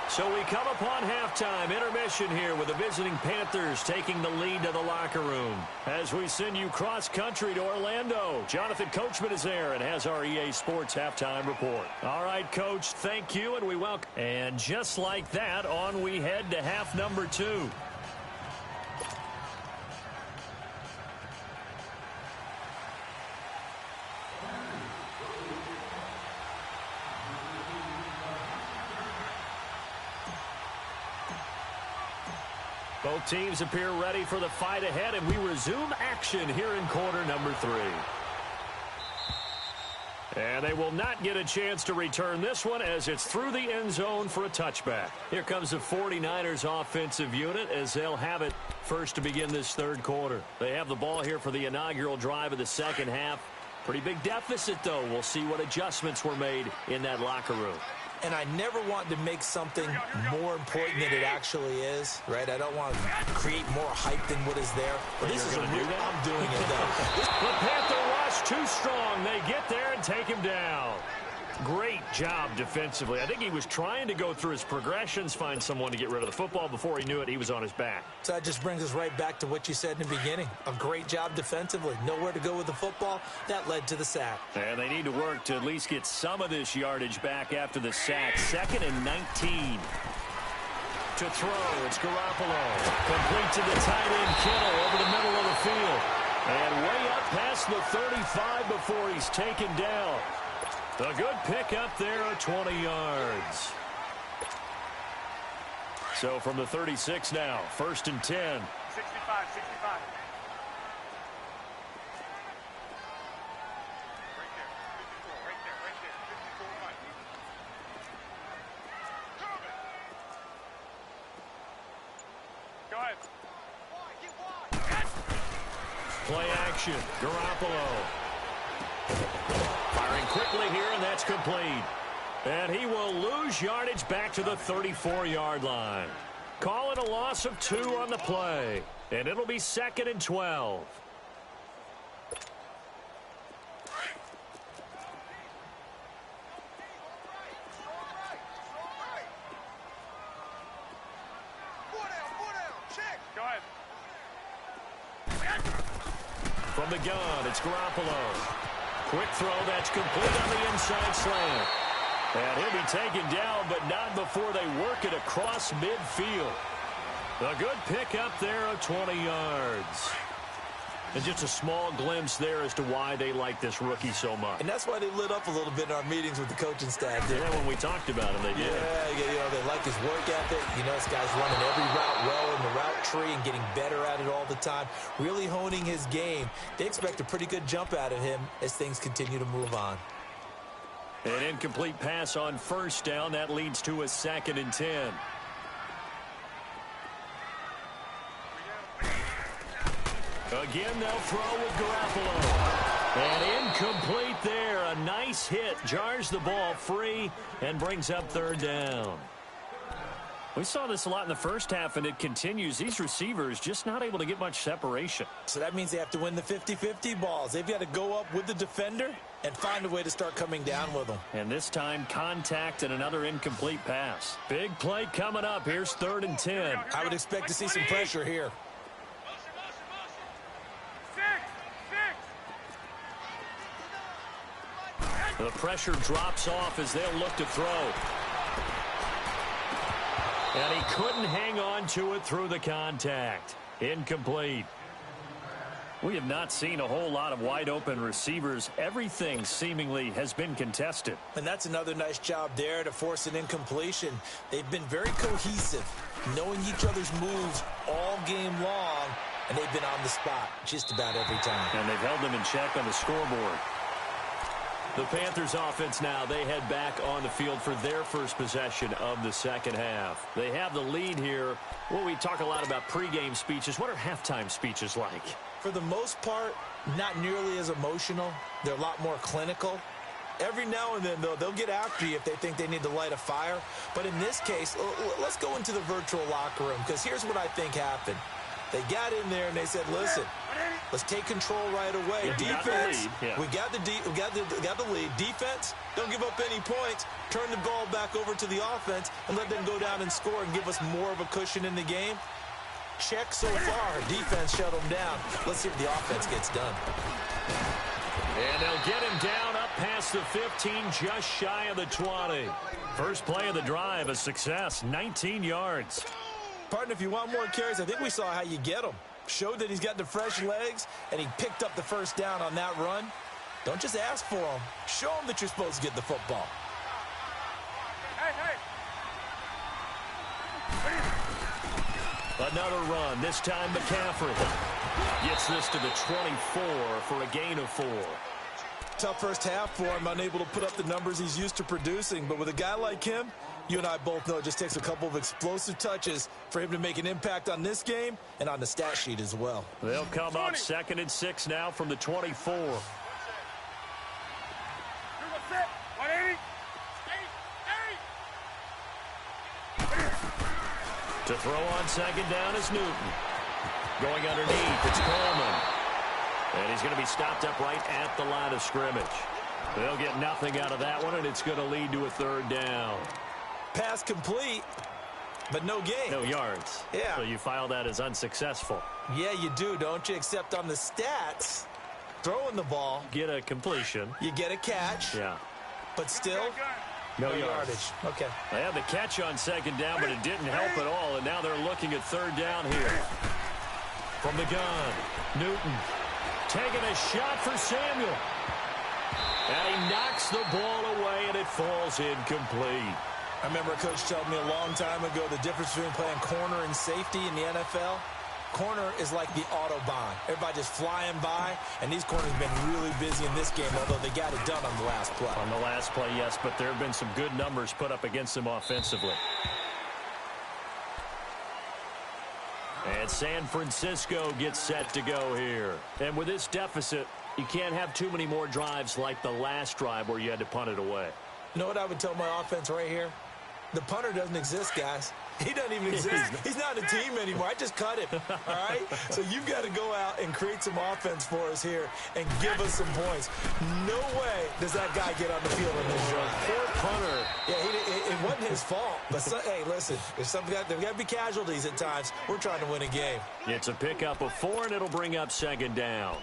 So we come upon halftime intermission here with the visiting Panthers taking the lead to the locker room. As we send you cross-country to Orlando, Jonathan Coachman is there and has our EA Sports halftime report. All right, Coach, thank you, and we welcome. And just like that, on we head to half number 2. Both teams appear ready for the fight ahead, and we resume action here in quarter number 3. And they will not get a chance to return this one as it's through the end zone for a touchback. Here comes the 49ers offensive unit as they'll have it first to begin this 3rd quarter. They have the ball here for the inaugural drive of the 2nd half. Pretty big deficit, though. We'll see what adjustments were made in that locker room. And I never want to make something more important than it actually is, right? I don't want to create more hype than what is there. But this is I'm doing it, though. The Panther rush too strong. They get there and take him down. Great job defensively. I think he was trying to go through his progressions, find someone to get rid of the football. Before he knew it, he was on his back. So that just brings us right back to what you said in the beginning. A great job defensively. Nowhere to go with the football. That led to the sack. And they need to work to at least get some of this yardage back after the sack. 2nd and 19. To throw, it's Garoppolo. Complete to the tight end, Kittle, over the middle of the field. And way up past the 35 before he's taken down. A good pickup there at 20 yards. So from the 36 now, 1st and 10. 65, 65. Right there, 54, right. Go ahead. Play action, Garoppolo. Firing quickly here, and that's complete. And he will lose yardage back to the 34-yard line. Call it a loss of 2 on the play. And it'll be 2nd and 12. Go ahead. From the gun, it's Garoppolo. Quick throw, that's complete on the inside slant. And he'll be taken down, but not before they work it across midfield. A good pickup there of 20 yards. And just a small glimpse there as to why they like this rookie so much. And that's why they lit up a little bit in our meetings with the coaching staff. Yeah, when we talked about him, they did. Yeah, they like his work ethic. You know, this guy's running every route well in the route tree and getting better at it all the time, really honing his game. They expect a pretty good jump out of him as things continue to move on. An incomplete pass on 1st down. That leads to a 2nd and 10. Again, they'll throw with Garoppolo. And incomplete there. A nice hit. Jars the ball free and brings up 3rd down. We saw this a lot in the first half, and it continues. These receivers just not able to get much separation. So that means they have to win the 50-50 balls. They've got to go up with the defender and find a way to start coming down with them. And this time, contact and another incomplete pass. Big play coming up. Here's 3rd and 10. I would expect to see some pressure here. The pressure drops off as they'll look to throw. And he couldn't hang on to it through the contact. Incomplete. We have not seen a whole lot of wide-open receivers. Everything seemingly has been contested. And that's another nice job there to force an incompletion. They've been very cohesive, knowing each other's moves all game long, and they've been on the spot just about every time. And they've held them in check on the scoreboard. The Panthers offense now, they head back on the field for their first possession of the 2nd half. They have the lead here. Well, we talk a lot about pregame speeches. What are halftime speeches like? For the most part, not nearly as emotional. They're a lot more clinical. Every now and then, though, they'll get after you if they think they need to light a fire. But in this case, let's go into the virtual locker room, because here's what I think happened. They got in there and they said, listen, let's take control right away. Defense, we got the lead. Defense, don't give up any points. Turn the ball back over to the offense and let them go down and score and give us more of a cushion in the game. Check so far. Defense shut them down. Let's see if the offense gets done. And they'll get him down up past the 15, just shy of the 20. First play of the drive, a success, 19 yards. Partner, if you want more carries, I think we saw how you get them. Showed that he's got the fresh legs, and he picked up the 1st down on that run. Don't just ask for them. Show them that you're supposed to get the football. Hey. Another run, this time McCaffrey. Gets this to the 24 for a gain of 4. Tough first half for him, unable to put up the numbers he's used to producing. But with a guy like him, you and I both know it just takes a couple of explosive touches for him to make an impact on this game and on the stat sheet as well. They'll come up 2nd and 6 now from the 24. 180. To throw on 2nd down is Newton. Going underneath, it's Coleman. And he's going to be stopped up right at the line of scrimmage. They'll get nothing out of that one, and it's going to lead to a third down. Pass complete, but no gain. No yards. Yeah. So you file that as unsuccessful. Yeah, you do, don't you? Except on the stats, throwing the ball. Get a completion. You get a catch. Yeah. But still, no yardage. Okay. They had the catch on second down, but it didn't help at all, and now they're looking at third down here. From the gun, Newton taking a shot for Samuel. And he knocks the ball away, and it falls incomplete. I remember a coach told me a long time ago the difference between playing corner and safety in the NFL. Corner is like the Autobahn. Everybody just flying by, and these corners have been really busy in this game, although they got it done on the last play. On the last play, yes, but there have been some good numbers put up against them offensively. And San Francisco gets set to go here. And with this deficit, you can't have too many more drives like the last drive where you had to punt it away. You know what I would tell my offense right here? The punter doesn't exist, guys. He doesn't even exist. He's not a team anymore. I just cut him, all right? So you've got to go out and create some offense for us here and give us some points. No way does that guy get on the field in this drive. Poor punter. Yeah, it wasn't his fault. But, hey, listen, there's got to be casualties at times. We're trying to win a game. It's a pickup of 4, and it'll bring up second down.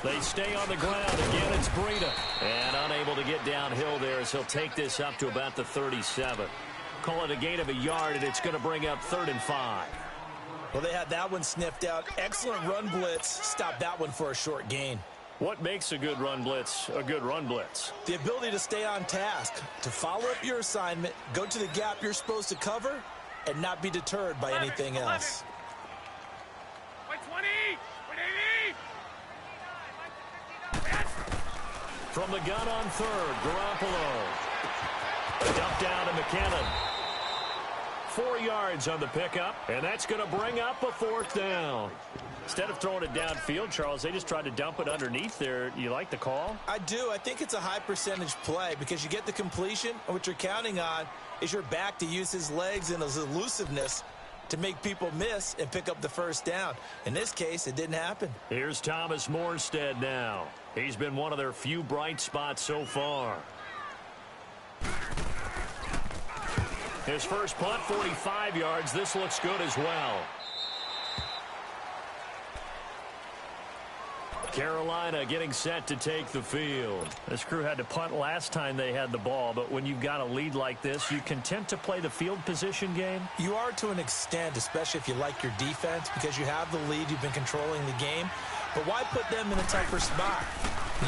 They stay on the ground. Again, it's Breida. And unable to get downhill there as he'll take this up to about the 37. Call it a gain of a yard, and it's going to bring up 3rd and 5. Well, they had that one sniffed out. Excellent run blitz. Stop that one for a short gain. What makes a good run blitz a good run blitz? The ability to stay on task, to follow up your assignment, go to the gap you're supposed to cover, and not be deterred by anything else. 20! From the gun on 3rd, Garoppolo. Dump down to McKinnon. 4 yards on the pickup, and that's going to bring up a 4th down. Instead of throwing it downfield, Charles, they just tried to dump it underneath there. You like the call? I do. I think it's a high percentage play because you get the completion, and what you're counting on is your back to use his legs and his elusiveness to make people miss and pick up the 1st down. In this case, it didn't happen. Here's Thomas Morstead now. He's been one of their few bright spots so far. His first punt, 45 yards. This looks good as well. Carolina getting set to take the field. This crew had to punt last time they had the ball, but when you've got a lead like this, you content to play the field position game? You are to an extent, especially if you like your defense, because you have the lead, you've been controlling the game. But why put them in a tougher spot?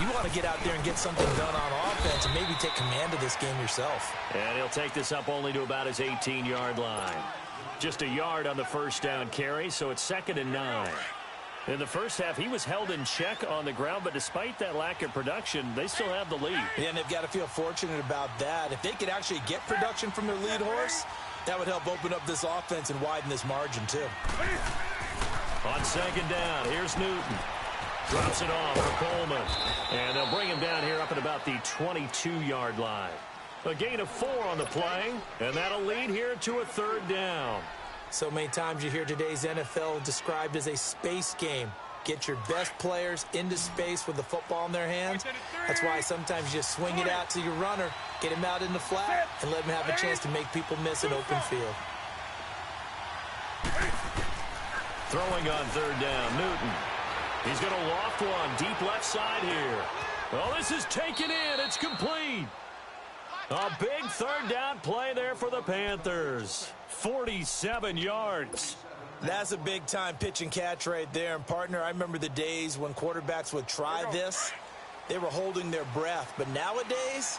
You want to get out there and get something done on offense and maybe take command of this game yourself. And he'll take this up only to about his 18-yard line. Just a yard on the 1st down carry, so it's 2nd and 9. In the first half, he was held in check on the ground, but despite that lack of production, they still have the lead. Yeah, and they've got to feel fortunate about that. If they could actually get production from their lead horse, that would help open up this offense and widen this margin, too. On 2nd down, here's Newton. Drops it off for Coleman. And they'll bring him down here up at about the 22-yard line. A gain of 4 on the play, and that'll lead here to a 3rd down. So many times you hear today's NFL described as a space game. Get your best players into space with the football in their hands. That's why sometimes you just swing it out to your runner, get him out in the flat, and let him have a chance to make people miss an open field. Throwing on 3rd down, Newton. He's going to loft one deep left side here. Well, this is taken in. It's complete. A big 3rd down play there for the Panthers. 47 yards. That's a big-time pitch and catch right there. And, partner, I remember the days when quarterbacks would try this. They were holding their breath. But nowadays,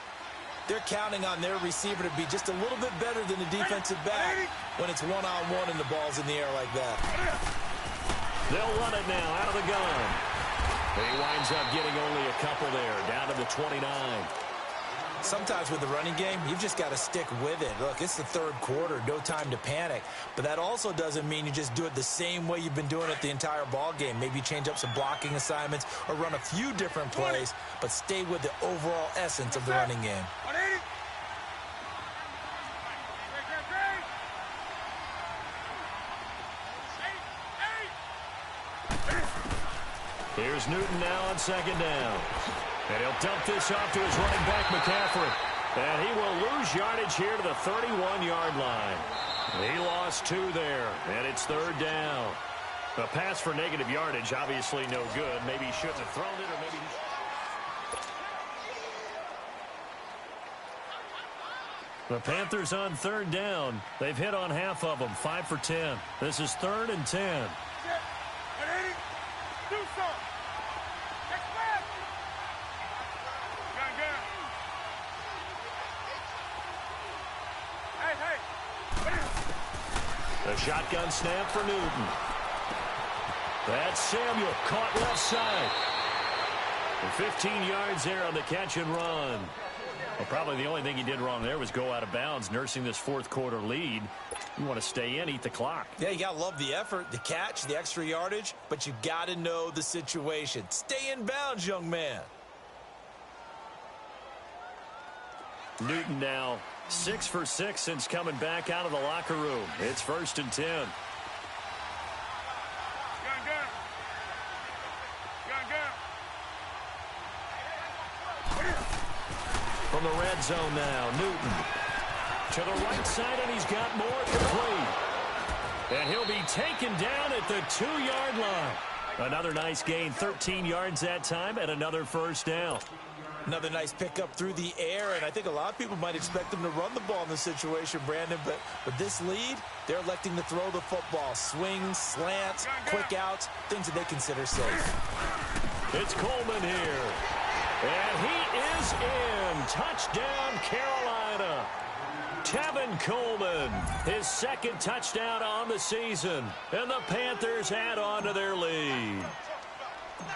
they're counting on their receiver to be just a little bit better than the defensive back when it's one-on-one and the ball's in the air like that. They'll run it now out of the gun. He winds up getting only a couple there, down to the 29. Sometimes with the running game, you've just got to stick with it. Look, it's the 3rd quarter, no time to panic. But that also doesn't mean you just do it the same way you've been doing it the entire ball game. Maybe change up some blocking assignments or run a few different plays, but stay with the overall essence of the running game. Here's Newton now on second down. And he'll dump this off to his running back, McCaffrey. And he will lose yardage here to the 31-yard line. He lost 2 there, and it's third down. A pass for negative yardage, obviously no good. Maybe he shouldn't have thrown it, or maybe he... The Panthers on third down. They've hit on half of them, 5 for 10. This is 3rd and 10. The shotgun snap for Newton. That's Samuel, caught left side. And 15 yards there on the catch and run. Well, probably the only thing he did wrong there was go out of bounds, nursing this fourth quarter lead. You want to stay in, eat the clock. Yeah, you got to love the effort, the catch, the extra yardage, but you got to know the situation. Stay in bounds, young man. Newton now 6 for 6 since coming back out of the locker room. It's 1st and 10. From the red zone now, Newton to the right side, and he's got more complete. And he'll be taken down at the 2-yard line. Another nice gain, 13 yards that time, and another first down. Another nice pickup through the air, and I think a lot of people might expect them to run the ball in this situation, Brandon, but with this lead, they're electing to throw the football. Swings, slants, quick outs, things that they consider safe. It's Coleman here. And he is in. Touchdown, Carolina. Tevin Coleman, his 2nd touchdown on the season. And the Panthers add on to their lead.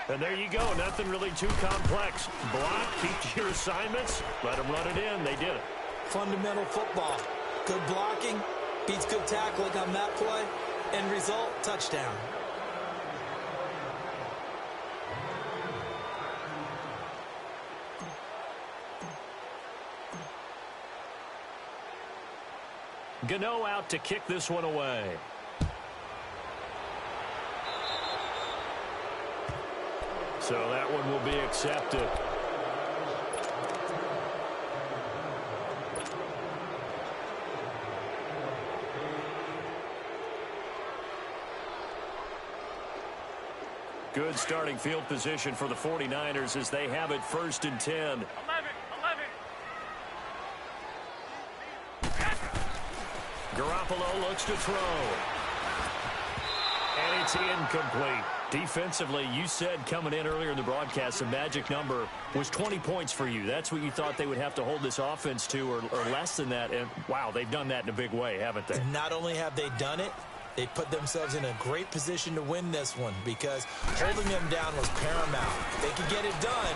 And there you go. Nothing really too complex. Block, keep to your assignments, let them run it in. They did it. Fundamental football. Good blocking beats good tackling on that play. End result, touchdown. Gano out to kick this one away. So that one will be accepted. Good starting field position for the 49ers as they have it 1st and 10. 11. Garoppolo looks to throw. And it's incomplete. Defensively, you said coming in earlier in the broadcast, the magic number was 20 points for you. That's what you thought they would have to hold this offense to, or less than that. And, wow, they've done that in a big way, haven't they? And not only have they done it, they put themselves in a great position to win this one because holding them down was paramount. If they could get it done,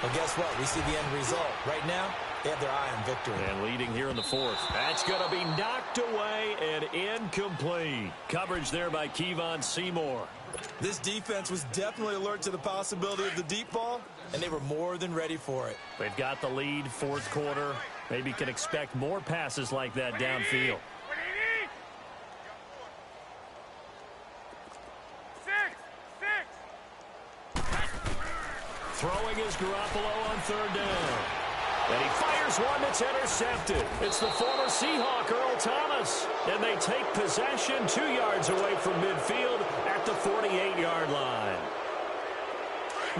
well, guess what? We see the end result. Right now, they have their eye on victory. And leading here in the 4th. That's going to be knocked away and incomplete. Coverage there by Kevon Seymour. This defense was definitely alert to the possibility of the deep ball, and they were more than ready for it. They've got the lead, 4th quarter. Maybe can expect more passes like that downfield. Throwing is Garoppolo on 3rd down. And he fires one that's intercepted. It's the former Seahawk, Earl Thomas. And they take possession 2 yards away from midfield at the 48-yard line.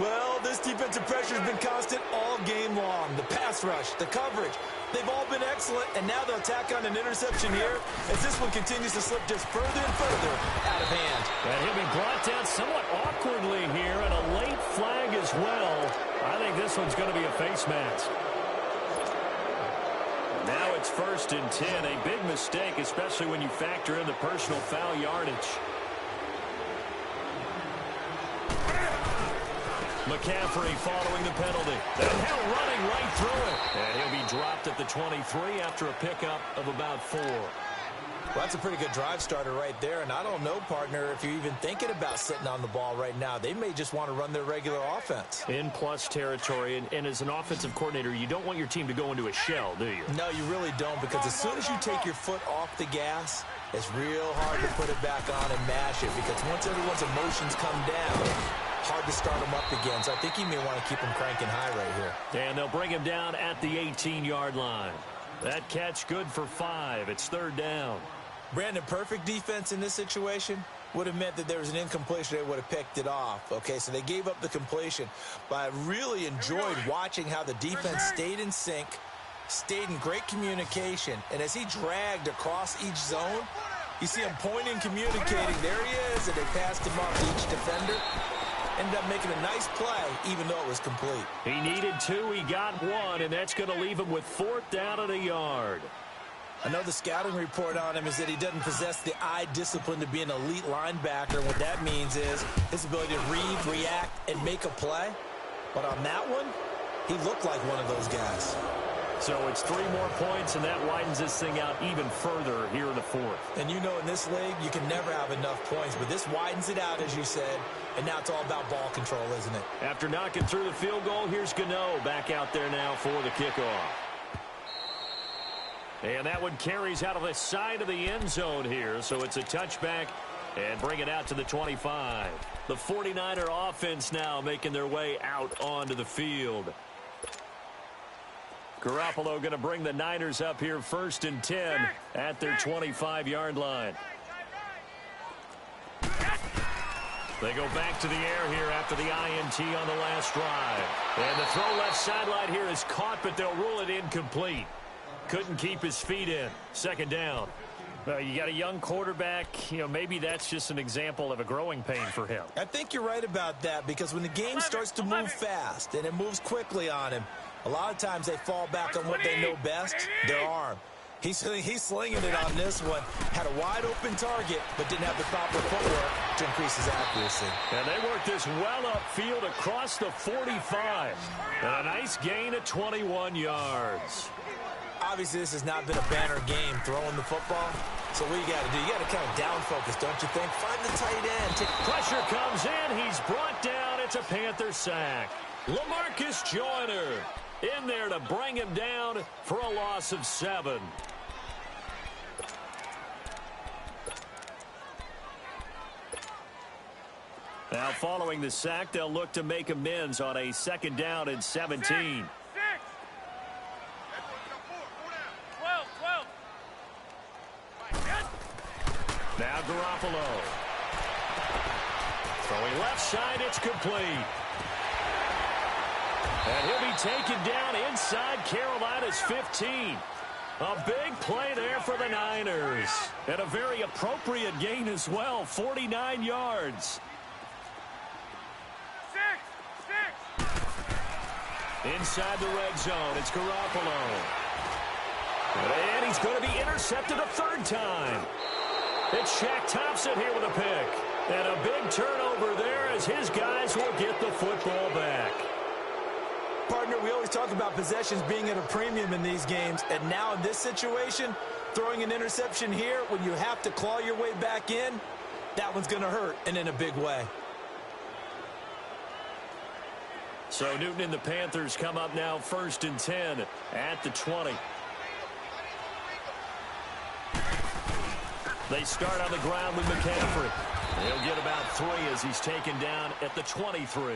Well, this defensive pressure has been constant all game long. The pass rush, the coverage, they've all been excellent. And now they'll tack on an interception here as this one continues to slip just further and further out of hand. And he'll be brought down somewhat awkwardly here, and a late flag as well. I think this one's going to be a face mask. Now it's 1st and 10, a big mistake, especially when you factor in the personal foul yardage. McCaffrey following the penalty. And now running right through it. And he'll be dropped at the 23 after a pickup of about 4. Well, that's a pretty good drive starter right there. And I don't know, partner, if you're even thinking about sitting on the ball right now. They may just want to run their regular offense. In plus territory. And as an offensive coordinator, you don't want your team to go into a shell, do you? No, you really don't, because as soon as you take your foot off the gas, it's real hard to put it back on and mash it, because once everyone's emotions come down, hard to start him up again. So I think he may want to keep him cranking high right here. And they'll bring him down at the 18-yard line. That catch good for 5. It's third down. Brandon, perfect defense in this situation would have meant that there was an incompletion. They would have picked it off. Okay, so they gave up the completion. But I really enjoyed watching how the defense stayed in sync, stayed in great communication. And as he dragged across each zone, you see him pointing, communicating. There he is, and they passed him off to each defender. Ended up making a nice play, even though it was complete. He needed 2. He got 1, and that's going to leave him with 4th down and a yard. I know the scouting report on him is that he doesn't possess the eye discipline to be an elite linebacker. What that means is his ability to read, react, and make a play. But on that one, he looked like one of those guys. So it's 3 more points, and that widens this thing out even further here in the 4th. And you know in this league, you can never have enough points. But this widens it out, as you said. And now it's all about ball control, isn't it? After knocking through the field goal, here's Gano back out there now for the kickoff. And that one carries out of the side of the end zone here. So it's a touchback and bring it out to the 25. The 49er offense now making their way out onto the field. Garoppolo going to bring the Niners up here 1st and 10 at their 25-yard line. They go back to the air here after the INT on the last drive. And the throw left sideline here is caught, but they'll rule it incomplete. Couldn't keep his feet in. 2nd down. You got a young quarterback. You know, maybe that's just an example of a growing pain for him. I think you're right about that, because when the game starts to move fast and it moves quickly on him, a lot of times they fall back on what they know best, their arm. He's slinging it on this one. Had a wide-open target, but didn't have the proper footwork to increase his accuracy. And they worked this well upfield across the 45. And a nice gain of 21 yards. Obviously, this has not been a banner game throwing the football. So what you got to do, you got to kind of down focus, don't you think? Find the tight end. Pressure comes in. He's brought down. It's a Panther sack. LaMarcus Joyner in there to bring him down for a loss of 7. Now, following the sack, they'll look to make amends on a 2nd down and 17. Now Garoppolo. Throwing left side, it's complete. And he'll be taken down inside Carolina's 15. A big play there for the Niners. And a very appropriate gain as well, 49 yards. Inside the red zone, it's Garoppolo. And he's going to be intercepted a 3rd time. It's Shaq Thompson here with a pick. And a big turnover there as his guys will get the football back. Partner, we always talk about possessions being at a premium in these games. And now in this situation, throwing an interception here when you have to claw your way back in, that one's going to hurt, and in a big way. So Newton and the Panthers come up now 1st and 10 at the 20. They start on the ground with McCaffrey. He'll get about 3 as he's taken down at the 23.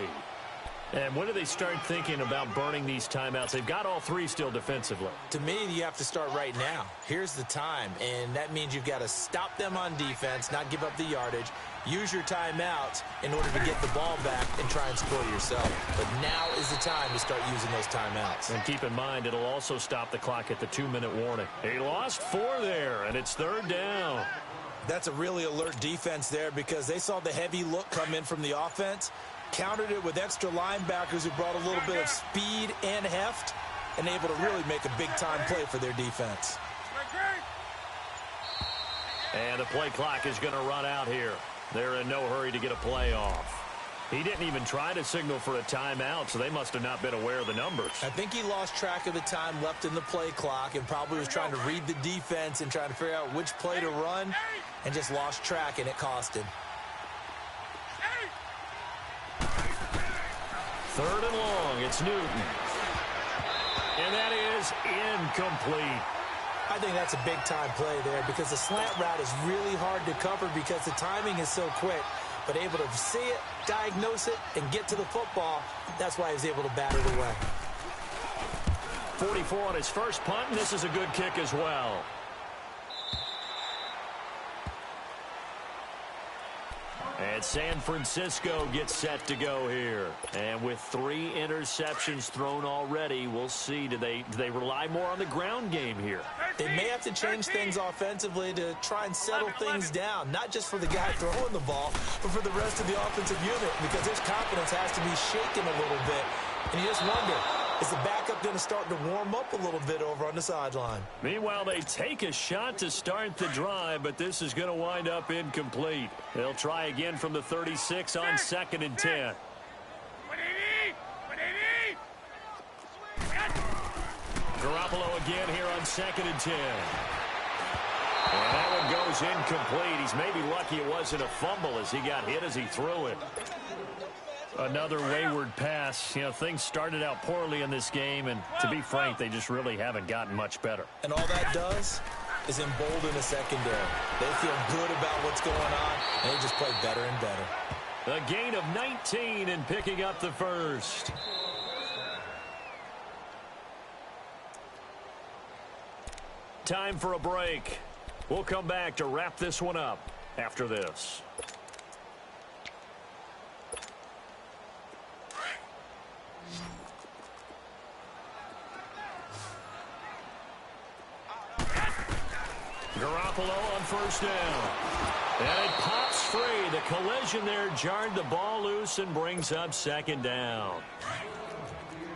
And when do they start thinking about burning these timeouts? They've got all 3 still defensively. To me, you have to start right now. Here's the time, and that means you've got to stop them on defense, not give up the yardage, use your timeouts in order to get the ball back and try and score yourself. But now is the time to start using those timeouts. And keep in mind, it'll also stop the clock at the 2-minute warning. He lost 4 there, and it's 3rd down. That's a really alert defense there, because they saw the heavy look come in from the offense, countered it with extra linebackers who brought a little bit of speed and heft, and able to really make a big-time play for their defense. And the play clock is going to run out here. They're in no hurry to get a play off. He didn't even try to signal for a timeout, so they must have not been aware of the numbers. I think he lost track of the time left in the play clock and probably was trying to read the defense and trying to figure out which play to run, and just lost track, and it cost him. 3rd and long, it's Newton. And that is incomplete. I think that's a big-time play there, because the slant route is really hard to cover because the timing is so quick. but able to see it, diagnose it, and get to the football. That's why he was able to bat it away. 44 on his first punt, and this is a good kick as well. And San Francisco gets set to go here. And with 3 interceptions thrown already, we'll see. Do they rely more on the ground game here? They may have to change things offensively to try and settle things down, not just for the guy throwing the ball, but for the rest of the offensive unit, because his confidence has to be shaken a little bit. And you just wonder, is the backup going to start to warm up a little bit over on the sideline? Meanwhile, they take a shot to start the drive, but this is going to wind up incomplete. They'll try again from the 36 on 2nd and 10. Garoppolo again here on 2nd and 10. And that one goes incomplete. He's maybe lucky it wasn't a fumble as he got hit as he threw it. Another wayward pass. You know, things started out poorly in this game, and to be frank, they just really haven't gotten much better. And all that does is embolden the secondary. They feel good about what's going on, and they just play better and better. A gain of 19 and picking up the first. Time for a break. We'll come back to wrap this one up after this. Garoppolo on first down. And it pops free. The collision there jarred the ball loose and brings up 2nd down.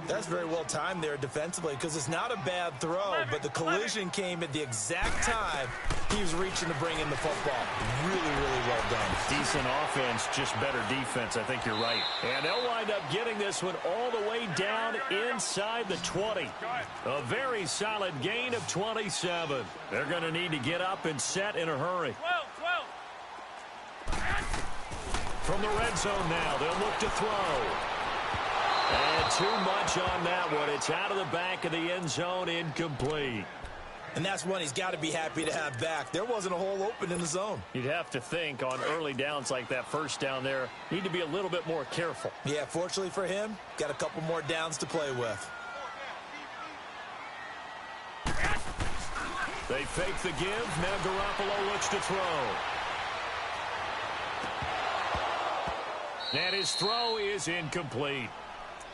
That's very well timed there defensively, because it's not a bad throw, but the collision came at the exact time he was reaching to bring in the football. Really, really well done. Decent offense, just better defense. I think you're right. And they'll wind up getting this one all the way down inside the 20. A very solid gain of 27. They're going to need to get up and set in a hurry. 12. From the red zone now, they'll look to throw. And too much on that one. It's out of the back of the end zone, incomplete. And that's one he's got to be happy to have back. There wasn't a hole open in the zone. You'd have to think on early downs like that first down there, need to be a little bit more careful. Yeah, fortunately for him, got a couple more downs to play with. They fake the give. Now Garoppolo looks to throw. And his throw is incomplete.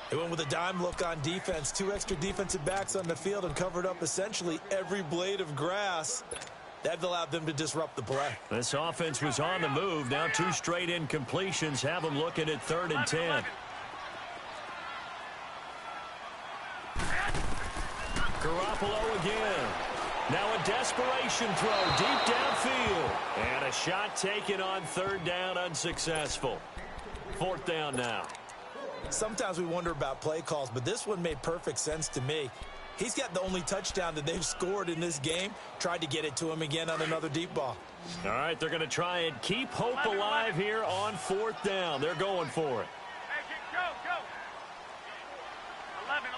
They went with a dime look on defense. 2 extra defensive backs on the field and covered up essentially every blade of grass. That allowed them to disrupt the play. This offense was on the move. Now 2 straight incompletions have them looking at 3rd and 10. Garoppolo again. Now a desperation throw deep downfield. And a shot taken on 3rd down, unsuccessful. 4th down now. Sometimes we wonder about play calls, but this one made perfect sense to me. He's got the only touchdown that they've scored in this game. Tried to get it to him again on another deep ball. All right, they're going to try and keep hope alive here on 4th down. They're going for it. Go. 11.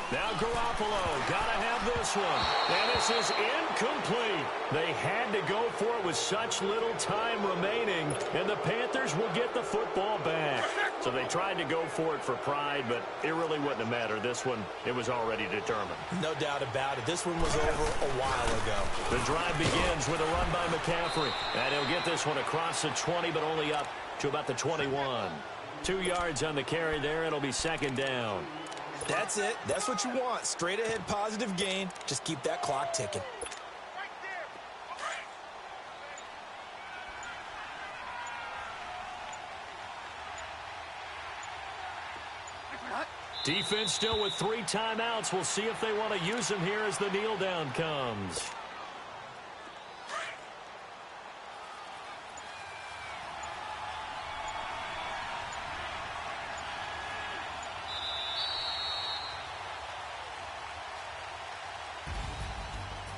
Now Garoppolo, got to have this one. And this is incomplete. They had to go for it with such little time remaining, and the Panthers will get the football back. So they tried to go for it for pride, but it really wouldn't have mattered. This one, it was already determined. No doubt about it. This one was over a while ago. The drive begins with a run by McCaffrey. And he'll get this one across the 20, but only up to about the 21. 2 yards on the carry there. It'll be 2nd down. That's it. That's what you want. Straight ahead positive gain. Just keep that clock ticking. Defense still with 3 timeouts. We'll see if they want to use them here as the kneel down comes.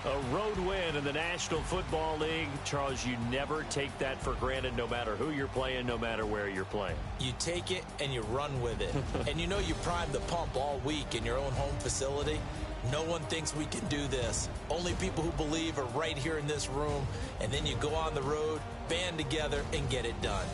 A road win in the National Football League. Charles, you never take that for granted, no matter who you're playing, no matter where you're playing. You take it and you run with it. And you know you primed the pump all week in your own home facility. No one thinks we can do this. Only people who believe are right here in this room. And then you go on the road, band together, and get it done.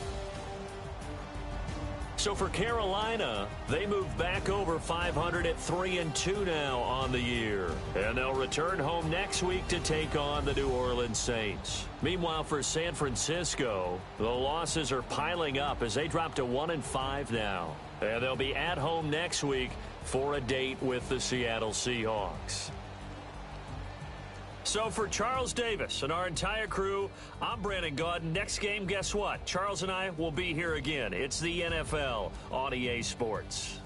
So for Carolina, they move back over 500 at 3-2 now on the year. And they'll return home next week to take on the New Orleans Saints. Meanwhile, for San Francisco, the losses are piling up as they drop to 1-5 now. And they'll be at home next week for a date with the Seattle Seahawks. So for Charles Davis and our entire crew, I'm Brandon Gaudin. Next game, guess what? Charles and I will be here again. It's the NFL on EA Sports.